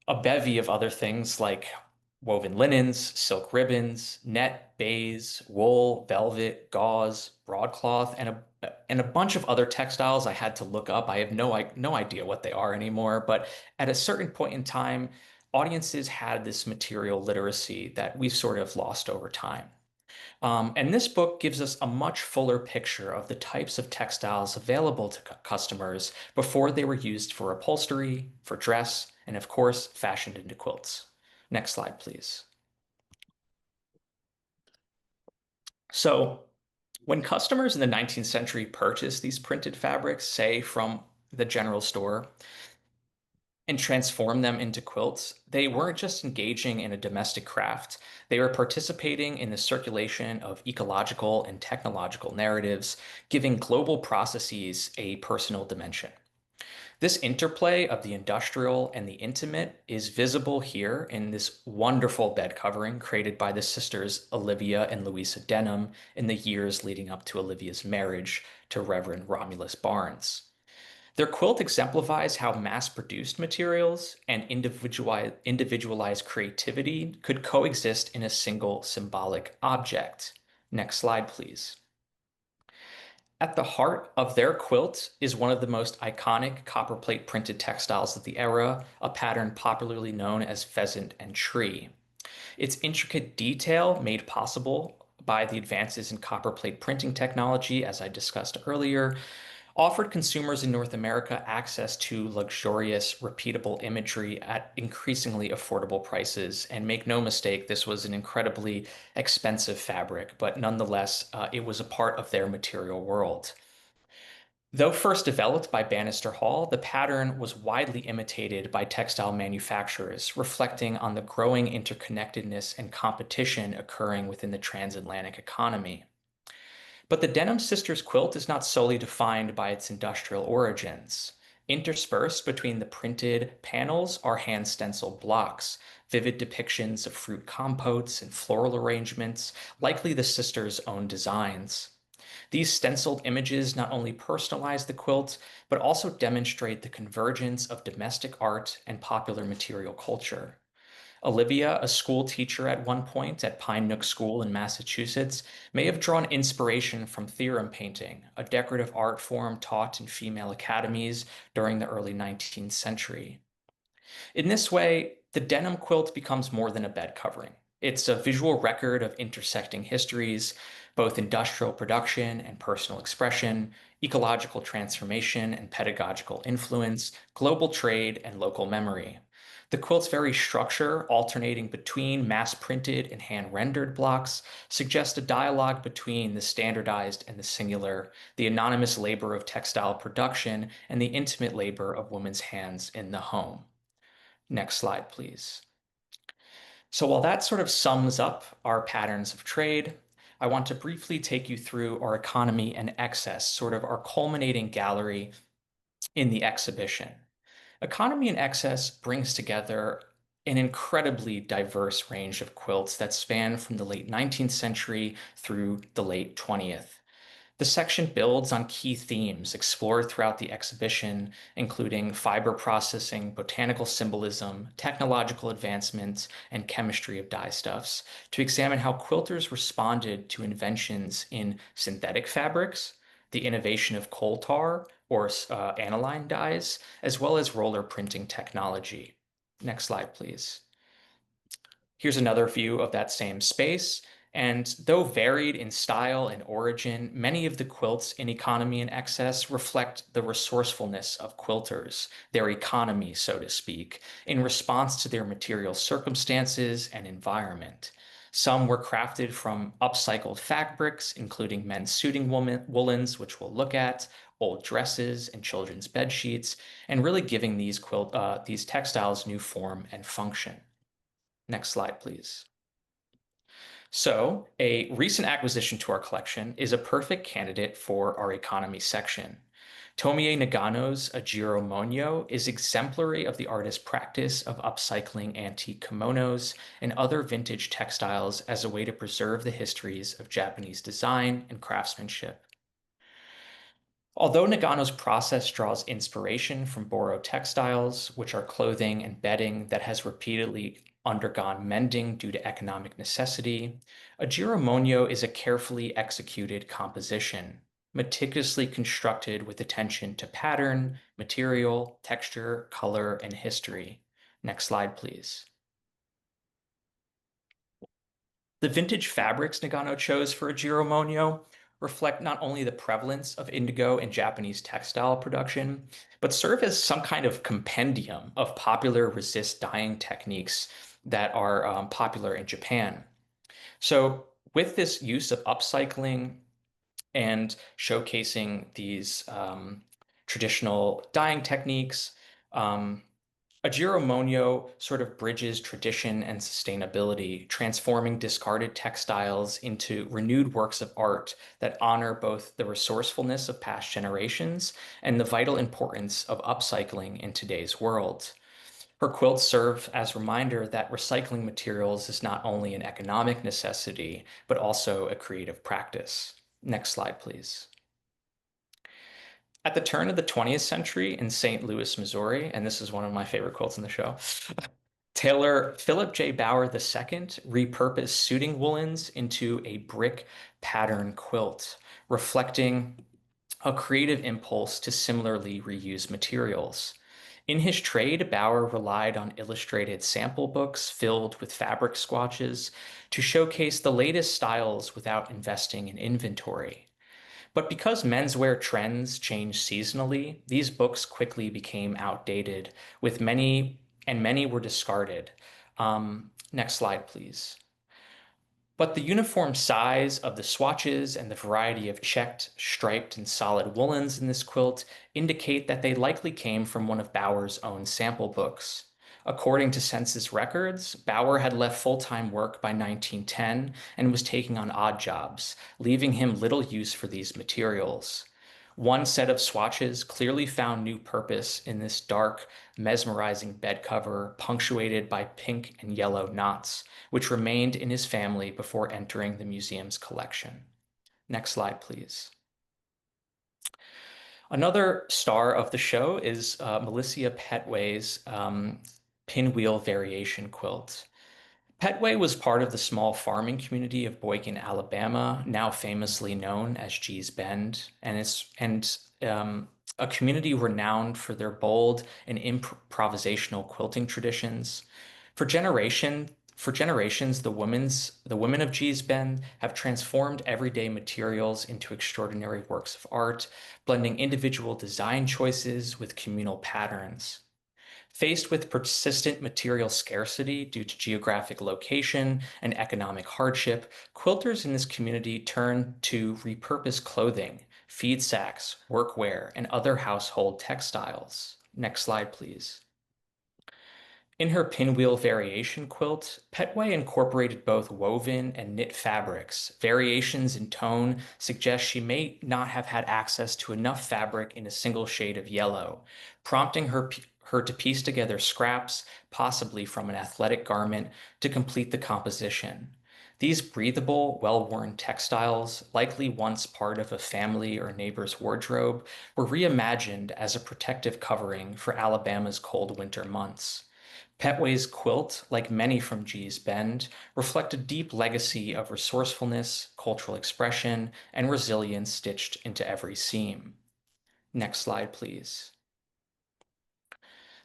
a bevy of other things like woven linens, silk ribbons, net, baize, wool, velvet, gauze, broadcloth, and a bunch of other textiles I had to look up. I have no idea what they are anymore, but at a certain point in time, audiences had this material literacy that we've sort of lost over time. And this book gives us a much fuller picture of the types of textiles available to customers before they were used for upholstery, for dress, and of course, fashioned into quilts. Next slide, please. So when customers in the 19th century purchased these printed fabrics, say from the general store, and transform them into quilts, they weren't just engaging in a domestic craft. They were participating in the circulation of ecological and technological narratives, giving global processes a personal dimension. This interplay of the industrial and the intimate is visible here in this wonderful bed covering created by the sisters Olivia and Louisa Denham in the years leading up to Olivia's marriage to Reverend Romulus Barnes. Their quilt exemplifies how mass-produced materials and individualized creativity could coexist in a single symbolic object. Next slide, please. At the heart of their quilt is one of the most iconic copperplate printed textiles of the era, a pattern popularly known as pheasant and tree. Its intricate detail, made possible by the advances in copperplate printing technology, as I discussed earlier, offered consumers in North America access to luxurious, repeatable imagery at increasingly affordable prices. And make no mistake, this was an incredibly expensive fabric, but nonetheless, it was a part of their material world. Though first developed by Bannister Hall, the pattern was widely imitated by textile manufacturers, reflecting on the growing interconnectedness and competition occurring within the transatlantic economy. But the Denham Sisters quilt is not solely defined by its industrial origins. Interspersed between the printed panels are hand stenciled blocks, vivid depictions of fruit compotes and floral arrangements, likely the sisters' own designs. These stenciled images not only personalize the quilt, but also demonstrate the convergence of domestic art and popular material culture. Olivia, a school teacher at one point at Pine Nook School in Massachusetts, may have drawn inspiration from theorem painting, a decorative art form taught in female academies during the early 19th century. In this way, the denim quilt becomes more than a bed covering. It's a visual record of intersecting histories, both industrial production and personal expression, ecological transformation and pedagogical influence, global trade, and local memory. The quilt's very structure, alternating between mass-printed and hand-rendered blocks, suggests a dialogue between the standardized and the singular, the anonymous labor of textile production, and the intimate labor of women's hands in the home. Next slide, please. So while that sort of sums up our patterns of trade, I want to briefly take you through our economy and excess, sort of our culminating gallery in the exhibition. Economy and excess brings together an incredibly diverse range of quilts that span from the late 19th century through the late 20th. The section builds on key themes explored throughout the exhibition, including fiber processing, botanical symbolism, technological advancements, and chemistry of dyestuffs, to examine how quilters responded to inventions in synthetic fabrics, the innovation of coal tar or aniline dyes, as well as roller printing technology. Next slide, please. Here's another view of that same space. And though varied in style and origin, many of the quilts in Economy and Excess reflect the resourcefulness of quilters, their economy, so to speak, in response to their material circumstances and environment. Some were crafted from upcycled fabrics, including men's suiting woolens, which we'll look at, old dresses and children's bed sheets, and really giving these textiles new form and function. Next slide, please. So, a recent acquisition to our collection is a perfect candidate for our economy section. Tomie Nagano's Ajiro Monyo is exemplary of the artist's practice of upcycling antique kimonos and other vintage textiles as a way to preserve the histories of Japanese design and craftsmanship. Although Nagano's process draws inspiration from Boro textiles, which are clothing and bedding that has repeatedly undergone mending due to economic necessity, Ajiro Monyo is a carefully executed composition, meticulously constructed with attention to pattern, material, texture, color, and history. Next slide, please. The vintage fabrics Nagano chose for Ajiro Monyo reflect not only the prevalence of indigo in Japanese textile production, but serve as some kind of compendium of popular resist dyeing techniques that are popular in Japan. So with this use of upcycling and showcasing these traditional dyeing techniques, Ajiro Monyo sort of bridges tradition and sustainability, transforming discarded textiles into renewed works of art that honor both the resourcefulness of past generations and the vital importance of upcycling in today's world. Her quilts serve as a reminder that recycling materials is not only an economic necessity, but also a creative practice. Next slide, please. At the turn of the 20th century in St. Louis, Missouri, and this is one of my favorite quotes in the show, tailor Philip J. Bauer II repurposed suiting woolens into a brick pattern quilt, reflecting a creative impulse to similarly reuse materials. In his trade, Bauer relied on illustrated sample books filled with fabric swatches to showcase the latest styles without investing in inventory. But because menswear trends change seasonally, these books quickly became outdated, with many were discarded. Next slide, please. But the uniform size of the swatches and the variety of checked, striped, and solid woolens in this quilt indicate that they likely came from one of Bauer's own sample books. According to census records, Bauer had left full-time work by 1910 and was taking on odd jobs, leaving him little use for these materials. One set of swatches clearly found new purpose in this dark, mesmerizing bed cover punctuated by pink and yellow knots, which remained in his family before entering the museum's collection. Next slide, please. Another star of the show is Melissa Petway's pinwheel variation quilt. Petway was part of the small farming community of Boykin, Alabama, now famously known as Gee's Bend, and a community renowned for their bold and improvisational quilting traditions. For generations, the women of Gee's Bend have transformed everyday materials into extraordinary works of art, blending individual design choices with communal patterns. Faced with persistent material scarcity due to geographic location and economic hardship, quilters in this community turned to repurpose clothing, feed sacks, workwear, and other household textiles. Next slide, please. In her pinwheel variation quilt, Petway incorporated both woven and knit fabrics. Variations in tone suggest she may not have had access to enough fabric in a single shade of yellow, prompting her to piece together scraps, possibly from an athletic garment, to complete the composition. These breathable, well-worn textiles, likely once part of a family or neighbor's wardrobe, were reimagined as a protective covering for Alabama's cold winter months. Petway's quilt, like many from Gee's Bend, reflect a deep legacy of resourcefulness, cultural expression, and resilience stitched into every seam. Next slide, please.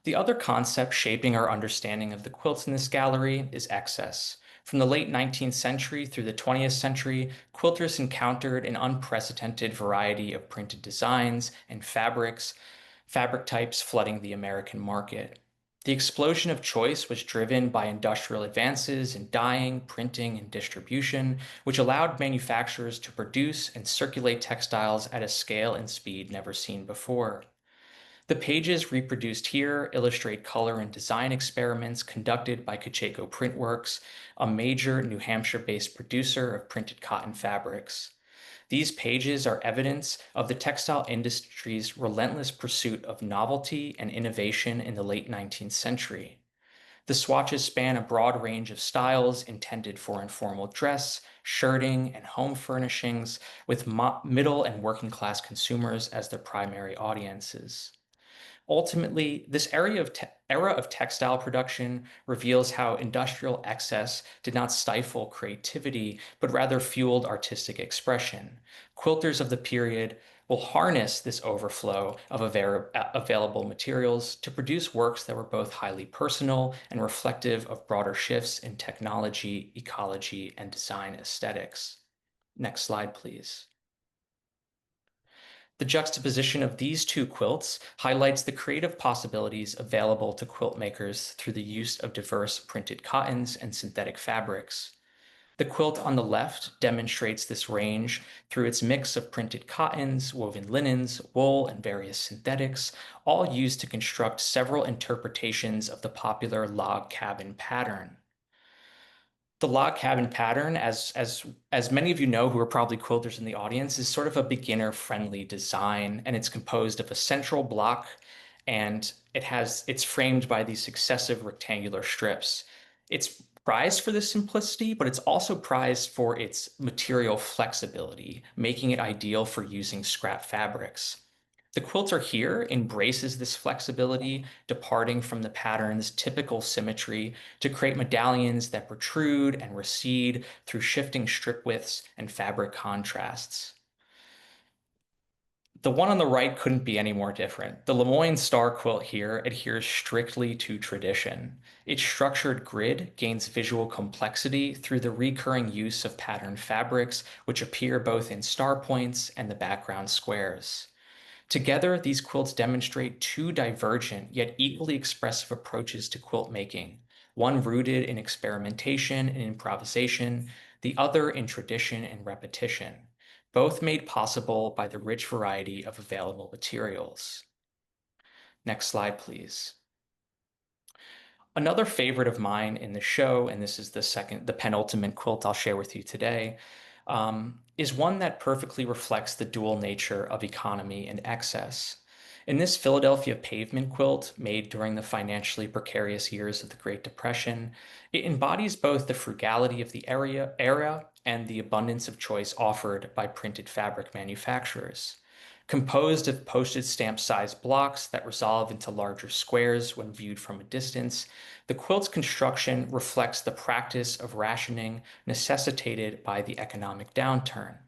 The other concept shaping our understanding of the quilts in this gallery is excess. From the late 19th century through the 20th century, quilters encountered an unprecedented variety of printed designs and fabric types flooding the American market. The explosion of choice was driven by industrial advances in dyeing, printing, and distribution, which allowed manufacturers to produce and circulate textiles at a scale and speed never seen before. The pages reproduced here illustrate color and design experiments conducted by Cocheco Printworks, a major New Hampshire-based producer of printed cotton fabrics. These pages are evidence of the textile industry's relentless pursuit of novelty and innovation in the late 19th century. The swatches span a broad range of styles intended for informal dress, shirting, and home furnishings, with middle and working class consumers as their primary audiences. Ultimately, this era of textile production reveals how industrial excess did not stifle creativity, but rather fueled artistic expression. Quilters of the period will harness this overflow of available materials to produce works that were both highly personal and reflective of broader shifts in technology, ecology, and design aesthetics. Next slide, please. The juxtaposition of these two quilts highlights the creative possibilities available to quilt makers through the use of diverse printed cottons and synthetic fabrics. The quilt on the left demonstrates this range through its mix of printed cottons, woven linens, wool, and various synthetics, all used to construct several interpretations of the popular log cabin pattern. The log cabin pattern, as many of you know who are probably quilters in the audience, is sort of a beginner-friendly design, and it's composed of a central block, and it's framed by these successive rectangular strips. It's prized for this simplicity, but it's also prized for its material flexibility, making it ideal for using scrap fabrics. The quilter here embraces this flexibility, departing from the pattern's typical symmetry to create medallions that protrude and recede through shifting strip widths and fabric contrasts. The one on the right couldn't be any more different. The Lemoyne Star quilt here adheres strictly to tradition. Its structured grid gains visual complexity through the recurring use of patterned fabrics, which appear both in star points and the background squares. Together, these quilts demonstrate two divergent yet equally expressive approaches to quilt making, one rooted in experimentation and improvisation, the other in tradition and repetition, both made possible by the rich variety of available materials. Next slide, please. Another favorite of mine in the show, and this is the penultimate quilt I'll share with you today, is one that perfectly reflects the dual nature of economy and excess. In this Philadelphia pavement quilt, made during the financially precarious years of the Great Depression, it embodies both the frugality of the era and the abundance of choice offered by printed fabric manufacturers. Composed of postage stamp sized blocks that resolve into larger squares when viewed from a distance, the quilt's construction reflects the practice of rationing necessitated by the economic downturn.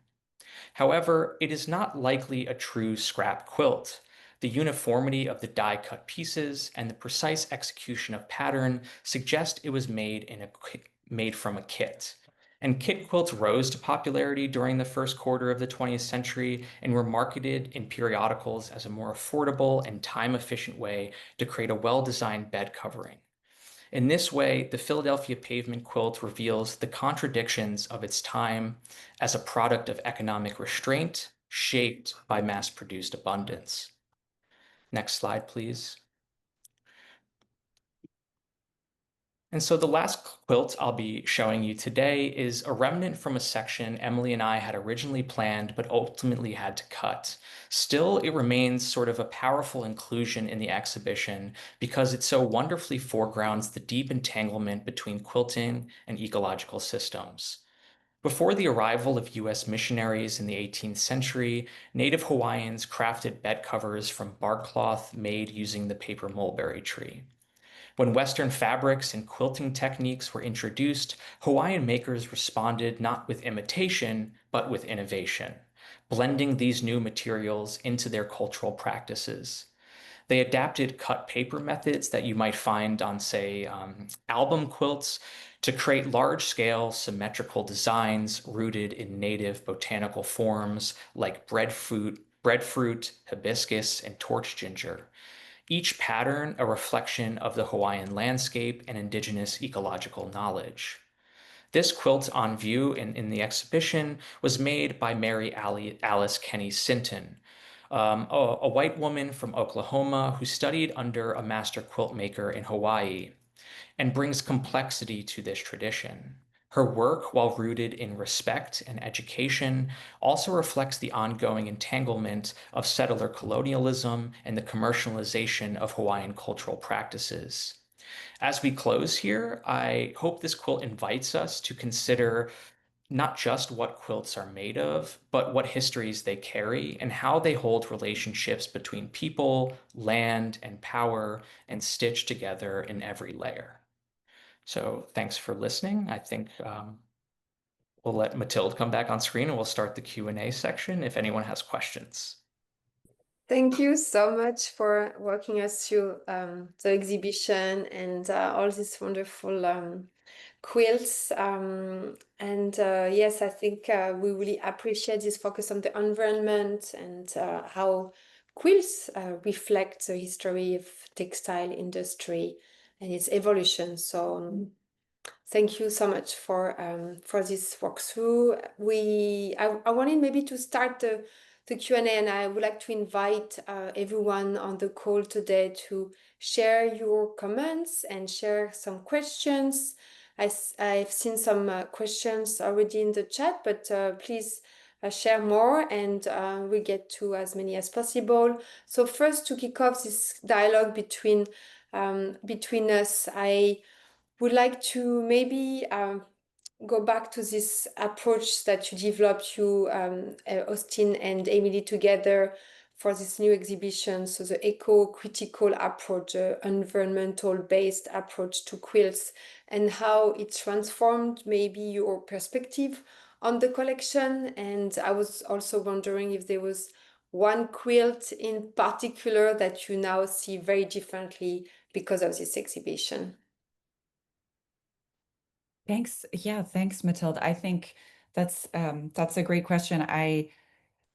However, it is not likely a true scrap quilt. The uniformity of the die-cut pieces and the precise execution of pattern suggest it was made from a kit. And kit quilts rose to popularity during the first quarter of the 20th century and were marketed in periodicals as a more affordable and time-efficient way to create a well-designed bed covering. In this way, the Philadelphia pavement quilt reveals the contradictions of its time as a product of economic restraint shaped by mass-produced abundance. Next slide, please. And so the last quilt I'll be showing you today is a remnant from a section Emelie and I had originally planned but ultimately had to cut. Still, it remains sort of a powerful inclusion in the exhibition because it so wonderfully foregrounds the deep entanglement between quilting and ecological systems. Before the arrival of US missionaries in the 18th century, native Hawaiians crafted bed covers from bark cloth made using the paper mulberry tree. When Western fabrics and quilting techniques were introduced, Hawaiian makers responded not with imitation, but with innovation, blending these new materials into their cultural practices. They adapted cut paper methods that you might find on, say, album quilts to create large-scale symmetrical designs rooted in native botanical forms like breadfruit, hibiscus, and torch ginger. Each pattern a reflection of the Hawaiian landscape and indigenous ecological knowledge. This quilt on view in the exhibition was made by Mary Alice Kenny Sinton, a white woman from Oklahoma who studied under a master quilt maker in Hawaii and brings complexity to this tradition. Her work, while rooted in respect and education, also reflects the ongoing entanglement of settler colonialism and the commercialization of Hawaiian cultural practices. As we close here, I hope this quilt invites us to consider not just what quilts are made of, but what histories they carry and how they hold relationships between people, land, and power, and stitch together in every layer. So thanks for listening. I think we'll let Mathilde come back on screen and we'll start the Q&A section if anyone has questions. Thank you so much for walking us through the exhibition and all these wonderful quilts. Yes, I think we really appreciate this focus on the environment and how quilts reflect the history of textile industry and its evolution. So Thank you so much for this walkthrough. I wanted maybe to start the Q&A, and I would like to invite everyone on the call today to share your comments and share some questions. I've seen some questions already in the chat, but please share more, and we get to as many as possible. So first, to kick off this dialogue between us, I would like to maybe go back to this approach that you developed, Austin and Emelie, together for this new exhibition. So the eco-critical approach, the environmental-based approach to quilts, and how it transformed maybe your perspective on the collection. And I was also wondering if there was one quilt in particular that you now see very differently because of this exhibition. Thanks. Yeah, thanks, Mathilde. I think that's a great question.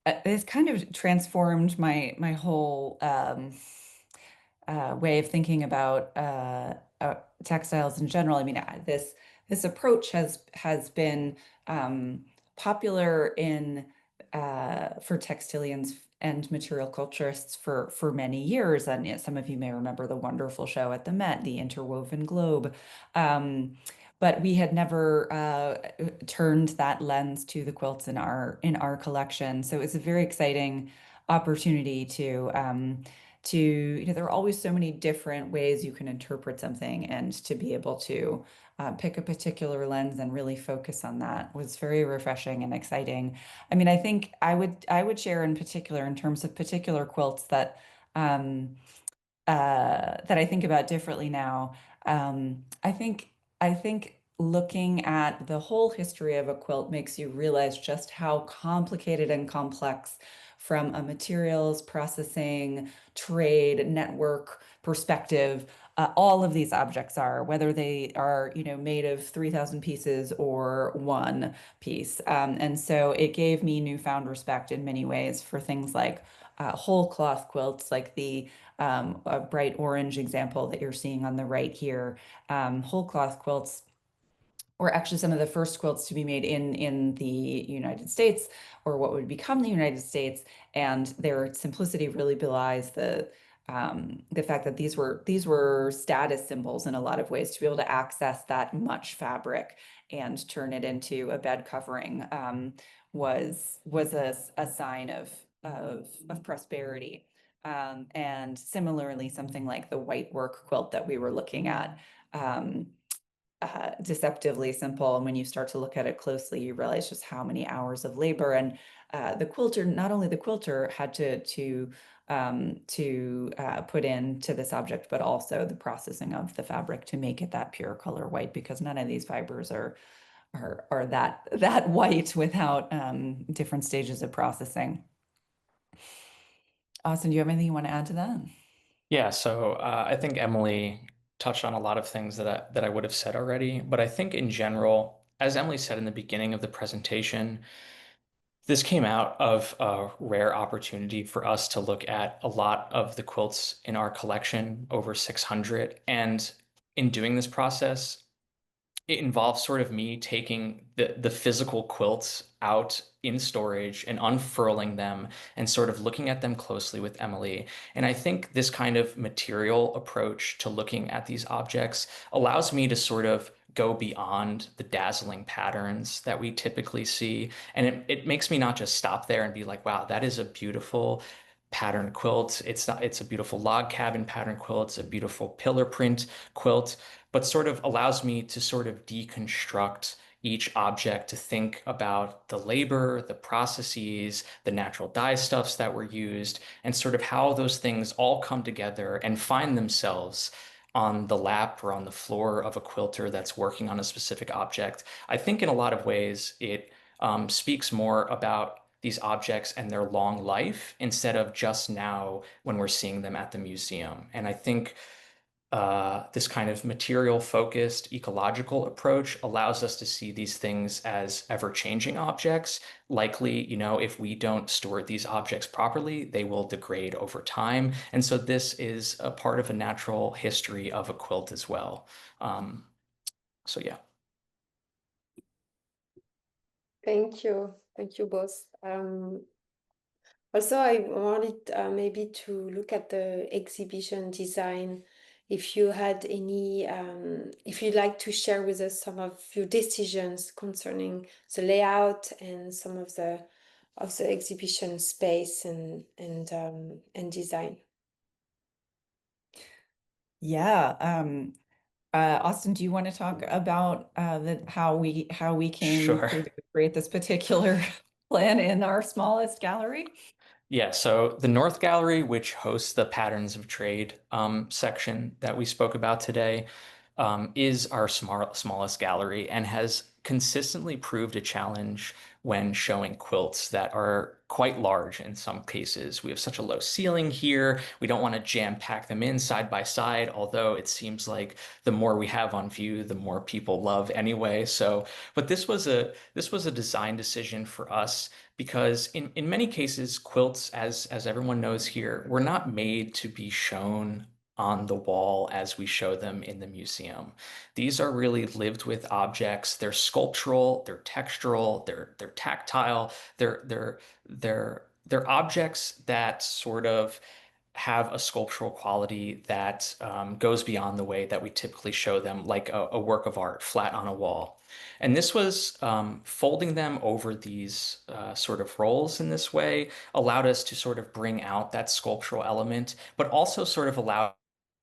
It's kind of transformed my whole way of thinking about textiles in general. I mean, this approach has been popular in for textilians and material culturists for many years. And some of you may remember the wonderful show at the Met, The Interwoven Globe. But we had never turned that lens to the quilts in our collection. So it's a very exciting opportunity to there are always so many different ways you can interpret something, and to be able to pick a particular lens and really focus on that was very refreshing and exciting. I mean, I think I would share in particular, in terms of particular quilts that I think about differently now. I think looking at the whole history of a quilt makes you realize just how complicated and complex, from a materials processing, trade, network perspective, all of these objects are, whether they are, made of 3,000 pieces or one piece. And so it gave me newfound respect in many ways for things like whole cloth quilts, like the a bright orange example that you're seeing on the right here. Whole cloth quilts were actually some of the first quilts to be made in the United States, or what would become the United States, and their simplicity really belies the fact that these were status symbols in a lot of ways. To be able to access that much fabric and turn it into a bed covering was a sign of prosperity. And similarly, something like the white work quilt that we were looking at, deceptively simple. And when you start to look at it closely, you realize just how many hours of labor. And the quilter, not only the quilter had to put into this object, but also the processing of the fabric to make it that pure color white, because none of these fibers are that white without different stages of processing. Austin, do you have anything you want to add to that? Yeah, so I think Emelie touched on a lot of things that I would have said already, but I think in general, as Emelie said in the beginning of the presentation, this came out of a rare opportunity for us to look at a lot of the quilts in our collection, over 600. And in doing this process, it involves sort of me taking the physical quilts out in storage and unfurling them and sort of looking at them closely with Emelie. And I think this kind of material approach to looking at these objects allows me to sort of go beyond the dazzling patterns that we typically see. And it makes me not just stop there and be like, wow, that is a beautiful pattern quilt. It's a beautiful log cabin pattern quilt. It's a beautiful pillar print quilt, but sort of allows me to sort of deconstruct each object, to think about the labor, the processes, the natural dye stuffs that were used, and sort of how those things all come together and find themselves on the lap or on the floor of a quilter that's working on a specific object. I think in a lot of ways it speaks more about these objects and their long life instead of just now when we're seeing them at the museum. And I think this kind of material focused ecological approach allows us to see these things as ever changing objects. Likely, if we don't store these objects properly, they will degrade over time. And so this is a part of a natural history of a quilt as well. So yeah. Thank you. Thank you both. Also, I wanted maybe to look at the exhibition design. If you had any, if you'd like to share with us some of your decisions concerning the layout and some of the exhibition space and design. Yeah. Austin, do you want to talk about how we came Sure. to create this particular plan in our smallest gallery? Yeah, so the North Gallery, which hosts the Patterns of Trade section that we spoke about today, is our smallest gallery and has consistently proved a challenge when showing quilts that are quite large in some cases. We have such a low ceiling here. We don't want to jam pack them in side by side, although it seems like the more we have on view, the more people love anyway. So, but this was a design decision for us because in many cases, quilts, as everyone knows here, were not made to be shown on the wall as we show them in the museum. These are really lived with objects. They're sculptural, they're textural, they're tactile, they're objects that sort of have a sculptural quality that goes beyond the way that we typically show them, like a work of art flat on a wall. And this was folding them over these sort of rolls in this way allowed us to sort of bring out that sculptural element, but also sort of allowed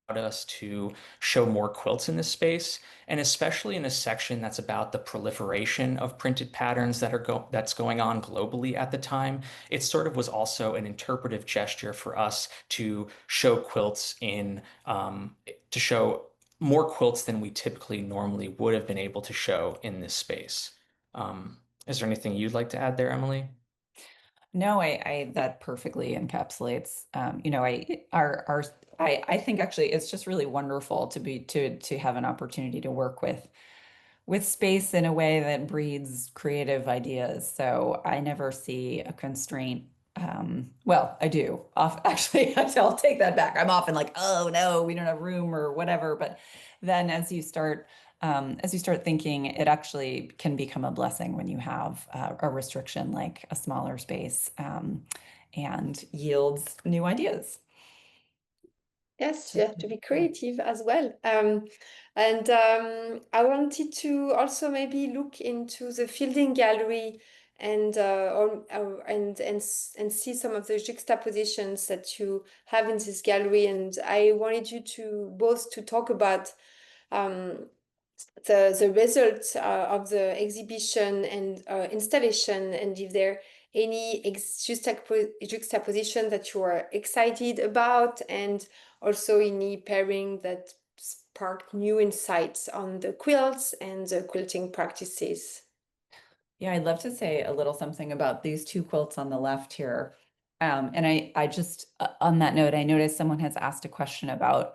us to show more quilts in this space, and especially in a section that's about the proliferation of printed patterns that's going on globally at the time. It sort of was also an interpretive gesture for us to show quilts to show more quilts than we typically normally would have been able to show in this space. Is there anything you'd like to add there, Emelie? No, I that perfectly encapsulates, I think actually it's just really wonderful to have an opportunity to work with space in a way that breeds creative ideas. So I never see a constraint. Well, I do. Actually, I'll take that back. I'm often like, oh no, we don't have room or whatever. But then as you start thinking, it actually can become a blessing when you have a restriction like a smaller space, and yields new ideas. Yes, So, you have to be creative as well. And I wanted to also maybe look into the Fielding Gallery and see some of the juxtapositions that you have in this gallery. And I wanted you to both to talk about um, the results of the exhibition and installation, and if there any juxtaposition that you are excited about, and also any pairing that sparked new insights on the quilts and the quilting practices. yeah, I'd love to say a little something about these two quilts on the left here. And I just, on that note, I noticed someone has asked a question about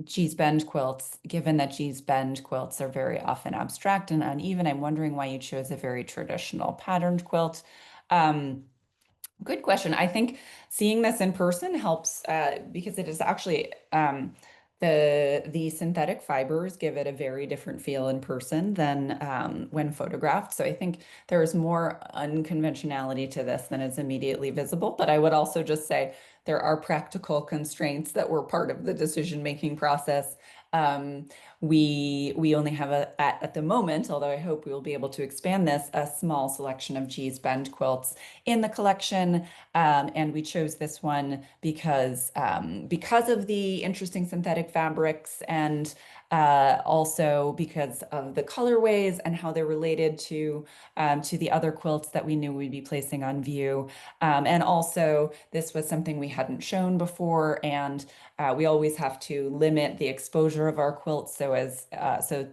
Gee's Bend quilts. Given that Gee's Bend quilts are very often abstract and uneven, I'm wondering why you chose a very traditional patterned quilt. Um, Good question. I think seeing this in person helps because it is actually the synthetic fibers give it a very different feel in person than when photographed. So I think there is more unconventionality to this than is immediately visible. But I would also just say there are practical constraints that were part of the decision-making process. Um, we only have at the moment, although I hope we will be able to expand this, a small selection of Gee's Bend quilts in the collection, and we chose this one because of the interesting synthetic fabrics and also because of the colorways and how they're related to the other quilts that we knew we'd be placing on view. And also, this was something we hadn't shown before, and we always have to limit the exposure of our quilts so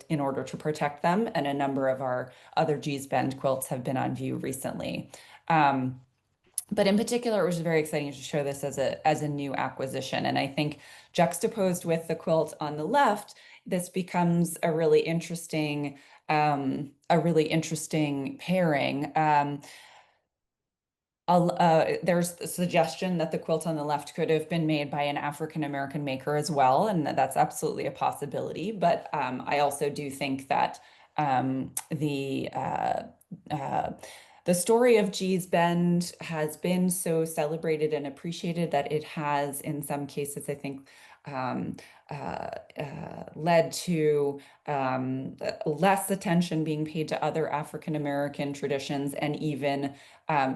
in order to protect them. And a number of our other Gee's Bend quilts have been on view recently. But in particular, it was very exciting to show this as a new acquisition. And I think juxtaposed with the quilt on the left, this becomes a really interesting pairing. There's a suggestion that the quilt on the left could have been made by an African American maker as well, and that's absolutely a possibility. But I also do think that the the story of Gee's Bend has been so celebrated and appreciated that it has, in some cases, I think, um, led to less attention being paid to other African American traditions, and even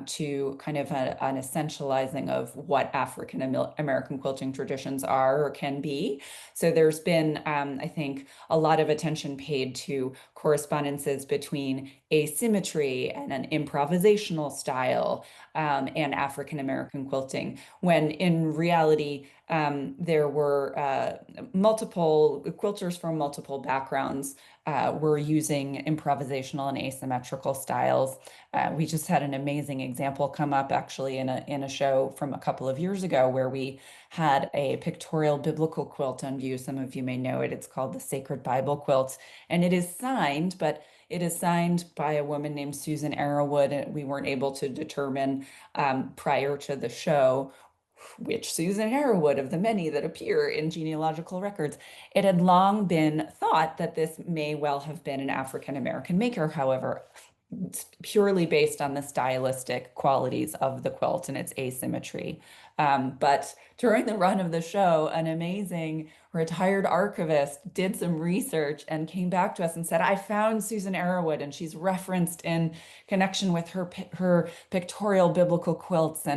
to kind of an essentializing of what African American quilting traditions are or can be. So there's been, I think, a lot of attention paid to correspondences between asymmetry and an improvisational style and African American quilting, when in reality, there were multiple quilters from multiple backgrounds were using improvisational and asymmetrical styles. We just had an amazing example come up actually in a show from a couple of years ago where we had a pictorial biblical quilt on view. Some of you may know it. It's called the Sacred Bible Quilt, and it is signed, but it is signed by a woman named Susan Arrowwood, and we weren't able to determine prior to the show which Susan Arrowwood of the many that appear in genealogical records. It had long been thought that this may well have been an African American maker. However, it's purely based on the stylistic qualities of the quilt and its asymmetry. But during the run of the show, an amazing retired archivist did some research and came back to us and said, I found Susan Arrowwood, and she's referenced in connection with her pictorial biblical quilts.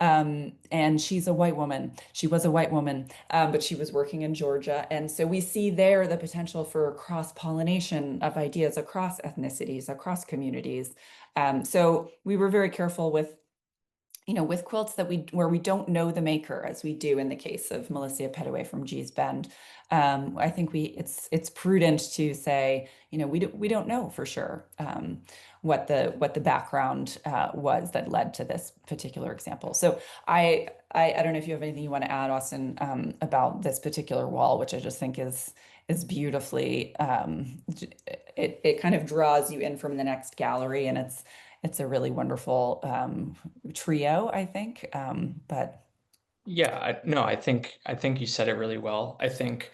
And she's a white woman. She was a white woman, but she was working in Georgia. And so we see there the potential for cross-pollination of ideas across ethnicities, across communities. So we were very careful with with quilts where we don't know the maker, as we do in the case of Melissa Petaway from Gee's Bend. I think it's prudent to say, we don't know for sure what the background was that led to this particular example. So I don't know if you have anything you want to add, Austin, about this particular wall, which I just think is beautifully, it kind of draws you in from the next gallery, and it's a really wonderful trio, I think. But Yeah, no, I think you said it really well. I think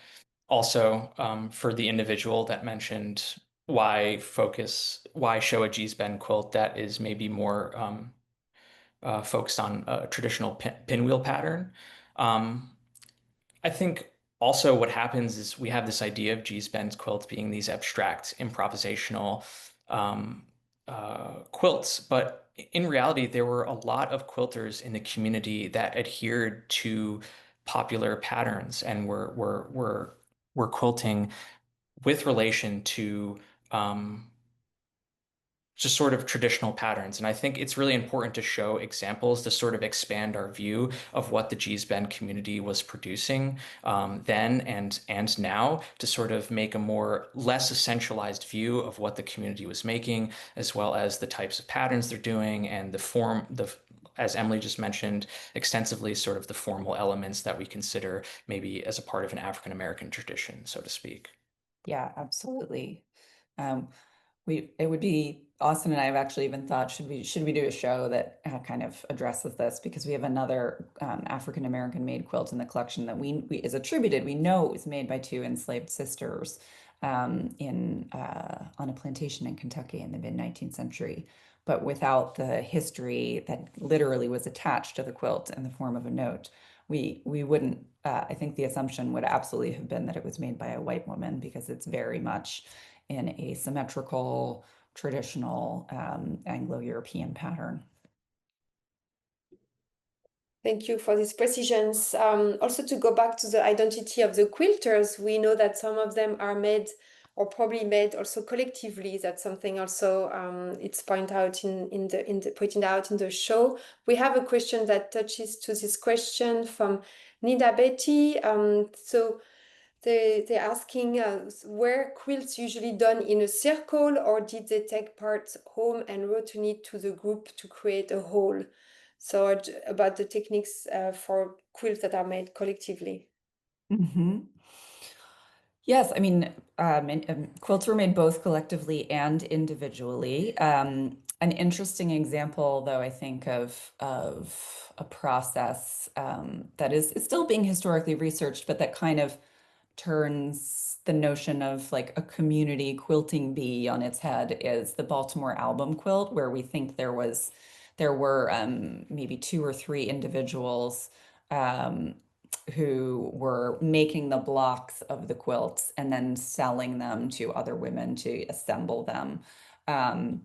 also for the individual that mentioned why show a Gee's Bend quilt that is maybe more focused on a traditional pinwheel pattern. Um, I think also what happens is we have this idea of Gee's Bend quilts being these abstract, improvisational um, quilts, but in reality, there were a lot of quilters in the community that adhered to popular patterns and were quilting with relation to just sort of traditional patterns. And I think it's really important to show examples to sort of expand our view of what the Gee's Bend community was producing then and now, to sort of make a less essentialized view of what the community was making, as well as the types of patterns they're doing and as Emelie just mentioned extensively, sort of the formal elements that we consider maybe as a part of an African American tradition, so to speak. yeah, absolutely. Um, it would be, Austin and I have actually even thought, should we do a show that kind of addresses this, because we have another African American made quilt in the collection that we is attributed. We know it was made by two enslaved sisters in on a plantation in Kentucky in the mid-19th century, but without the history that literally was attached to the quilt in the form of a note. We wouldn't. I think the assumption would absolutely have been that it was made by a white woman, because it's very much in a symmetrical, traditional Anglo-European pattern. Thank you for these precisions. Also, to go back to the identity of the quilters, we know that some of them are made or probably made also collectively. That's something also it's pointed out pointed out in the show. We have a question that touches to this question from Nida Betty. So they're asking, were quilts usually done in a circle, or did they take parts home and return it to the group to create a whole? So about the techniques for quilts that are made collectively. Mm-hmm. Yes, I mean, quilts were made both collectively and individually. An interesting example, though, I think of a process that is still being historically researched, but that kind of turns the notion of like a community quilting bee on its head is the Baltimore album quilt, where we think there were maybe two or three individuals um, who were making the blocks of the quilts and then selling them to other women to assemble them. Um,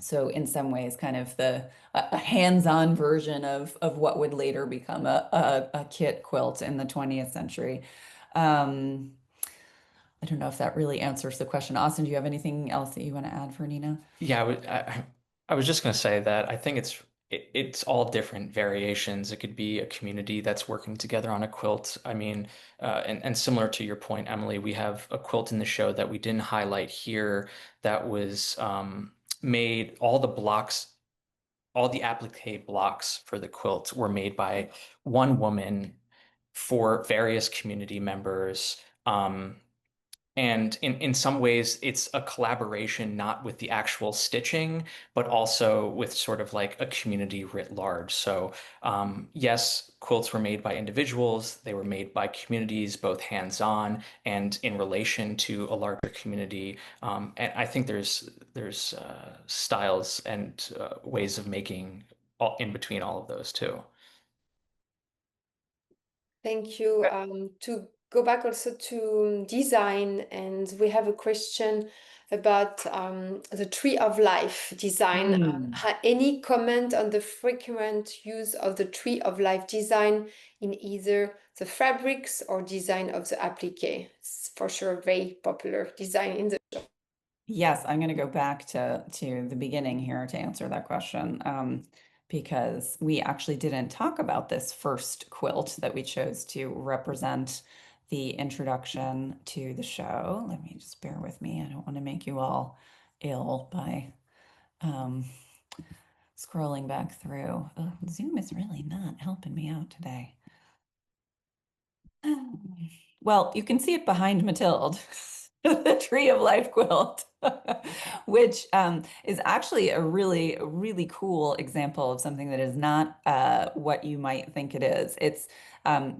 so in some ways, kind of a hands-on version of what would later become a kit quilt in the 20th century. Um, I don't know if that really answers the question. Austin, do you have anything else that you want to add for Nina? Yeah, I was just going to say that I think it's all different variations. It could be a community that's working together on a quilt. I mean, and similar to your point, Emily, we have a quilt in the show that we didn't highlight here that was made, all the applique blocks for the quilt were made by one woman for various community members. And in some ways, it's a collaboration, not with the actual stitching, but also with sort of like a community writ large. So, yes, quilts were made by individuals, they were made by communities, both hands-on and in relation to a larger community. And I think there's styles and ways of making all in between all of those too. Thank you. To go back also to design, and we have a question about the tree of life design. Mm. Any comment on the frequent use of the tree of life design in either the fabrics or design of the applique? It's for sure a very popular design in the show. Yes, I'm going to go back to the beginning here to answer that question, because we actually didn't talk about this first quilt that we chose to represent the introduction to the show. Let me just bear with me. I don't want to make you all ill by um, scrolling back through. Ugh, Zoom is really not helping me out today. Well, you can see it behind Mathilde, the Tree of Life quilt, which is actually a really cool example of something that is not what you might think it is. It's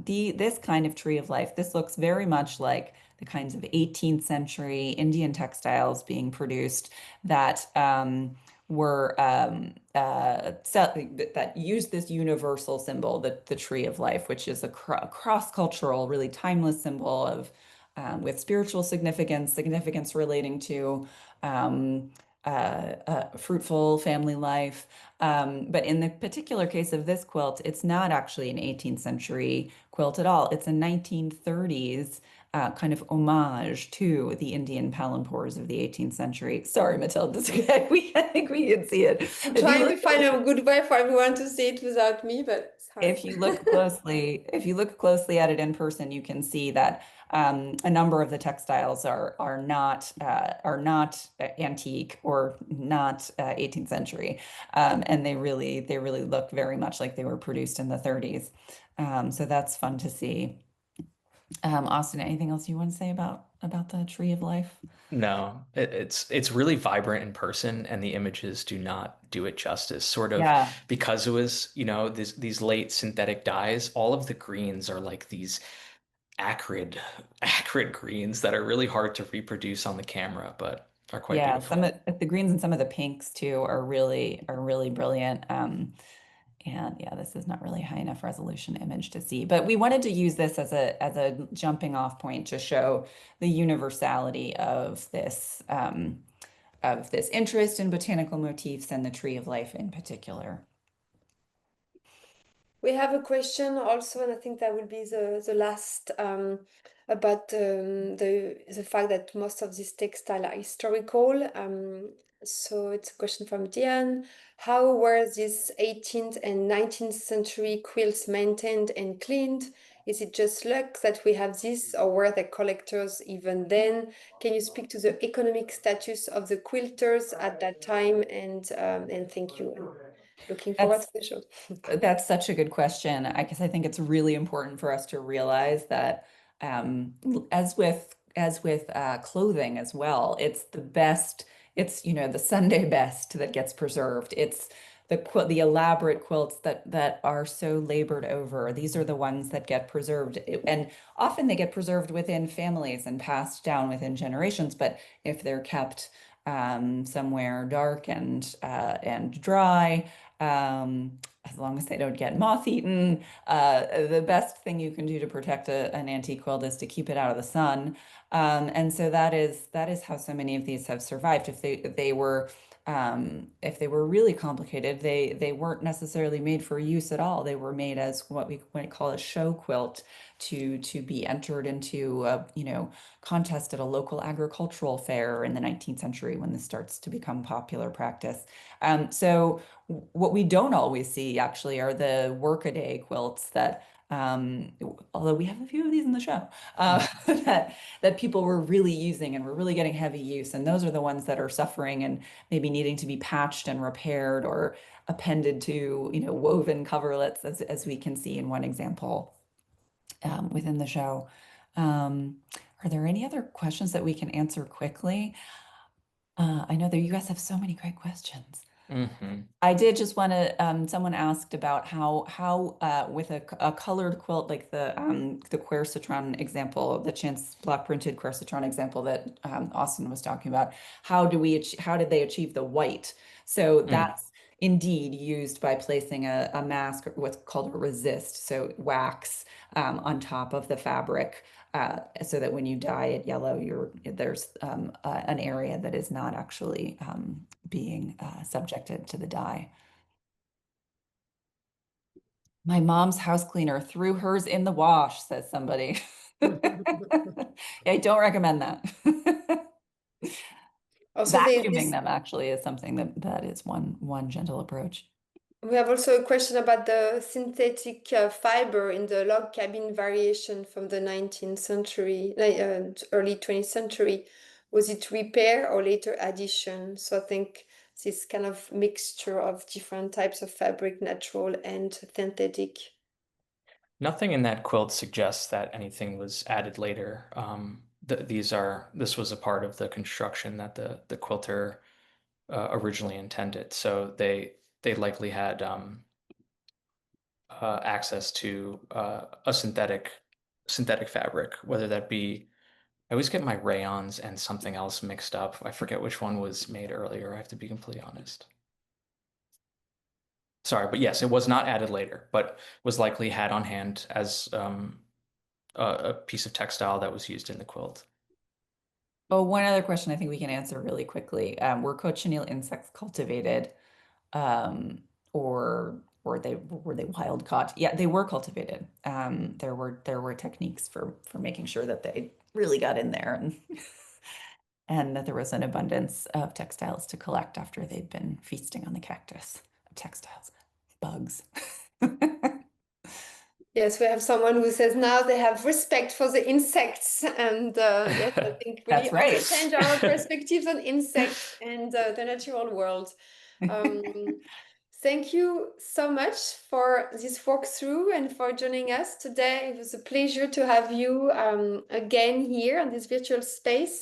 this kind of Tree of Life. This looks very much like the kinds of 18th century Indian textiles being produced that were that use this universal symbol, the Tree of Life, which is a cross-cultural, really timeless symbol of with spiritual significance relating to fruitful family life. But in the particular case of this quilt, it's not actually an 18th century quilt at all. It's a 1930s kind of homage to the Indian palanquins of the 18th century. Sorry, Matilda, I think we can see it. I'm trying to find a good way for everyone to see it without me, but it's hard. If you look closely at it in person, you can see that a number of the textiles are not antique or not 18th century, and they really look very much like they were produced in the 30s. So that's fun to see. Austin, anything else you want to say about the Tree of Life? No, it's really vibrant in person, and the images do not do it justice. Sort of Yeah. because it was, these late synthetic dyes, all of the greens are like these acrid, acrid greens that are really hard to reproduce on the camera, but are quite Yeah, some beautiful. of the greens and some of the pinks too are really brilliant. And yeah, this is not really high enough resolution image to see, but we wanted to use this as a jumping off point to show the universality of this interest in botanical motifs and the tree of life in particular. We have a question also, and I think that will be the last about the fact that most of these textiles are historical. So it's a question from Diane. How were these 18th and 19th century quilts maintained and cleaned? Is it just luck that we have this, or were they collectors even then? Can you speak to the economic status of the quilters at that time? And thank you. And looking forward to That's the show. That's such a good question. I guess I think it's really important for us to realize that, as with clothing as well, it's the best. It's the Sunday best that gets preserved. It's the elaborate quilts that are so labored over. These are the ones that get preserved, and often they get preserved within families and passed down within generations. But if they're kept somewhere dark and dry, as long as they don't get moth-eaten, the best thing you can do to protect an antique quilt is to keep it out of the sun. And so that is how so many of these have survived. If they were really complicated, they weren't necessarily made for use at all. They were made as what we might call a show quilt to be entered into a, contest at a local agricultural fair in the 19th century when this starts to become popular practice. So what we don't always see actually are the workaday quilts that although we have a few of these in the show, that people were really using and were really getting heavy use. And those are the ones that are suffering and maybe needing to be patched and repaired or appended to, woven coverlets, as we can see in one example within the show. Are there any other questions that we can answer quickly? I know that you guys have so many great questions. I did just want to, someone asked about how with a colored quilt like the quercitron example, the chintz block printed quercitron example that Austin was talking about, how did they achieve the white? So that's indeed used by placing a mask, or what's called a resist, so wax on top of the fabric. So that when you dye it yellow, there's an area that is not actually being subjected to the dye. My mom's house cleaner threw hers in the wash, says somebody. I don't recommend that. Also, Vacuuming them actually is something that is one gentle approach. we have also a question about the synthetic fiber in the log cabin variation from the 19th century, early 20th century. Was it repair or later addition? So I think this kind of mixture of different types of fabric, natural and synthetic. Nothing in that quilt suggests that anything was added later. This was a part of the construction that the quilter originally intended. So they likely had access to a synthetic fabric, whether that be, I always get my rayons and something else mixed up. I forget which one was made earlier. I have to be completely honest. Sorry, but yes, it was not added later, but was likely had on hand as a piece of textile that was used in the quilt. Oh, one other question I think we can answer really quickly. Were cochineal insects cultivated, or were they wild caught? Yeah, they were cultivated. There were techniques for making sure that they really got in there and that there was an abundance of textiles to collect after they'd been feasting on the cactus. Textiles, bugs. Yes, we have someone who says now they have respect for the insects. And yes, I think we That's all right. change our perspectives on insects and the natural world. Thank you so much for this walkthrough and for joining us today. It was a pleasure to have you again here in this virtual space.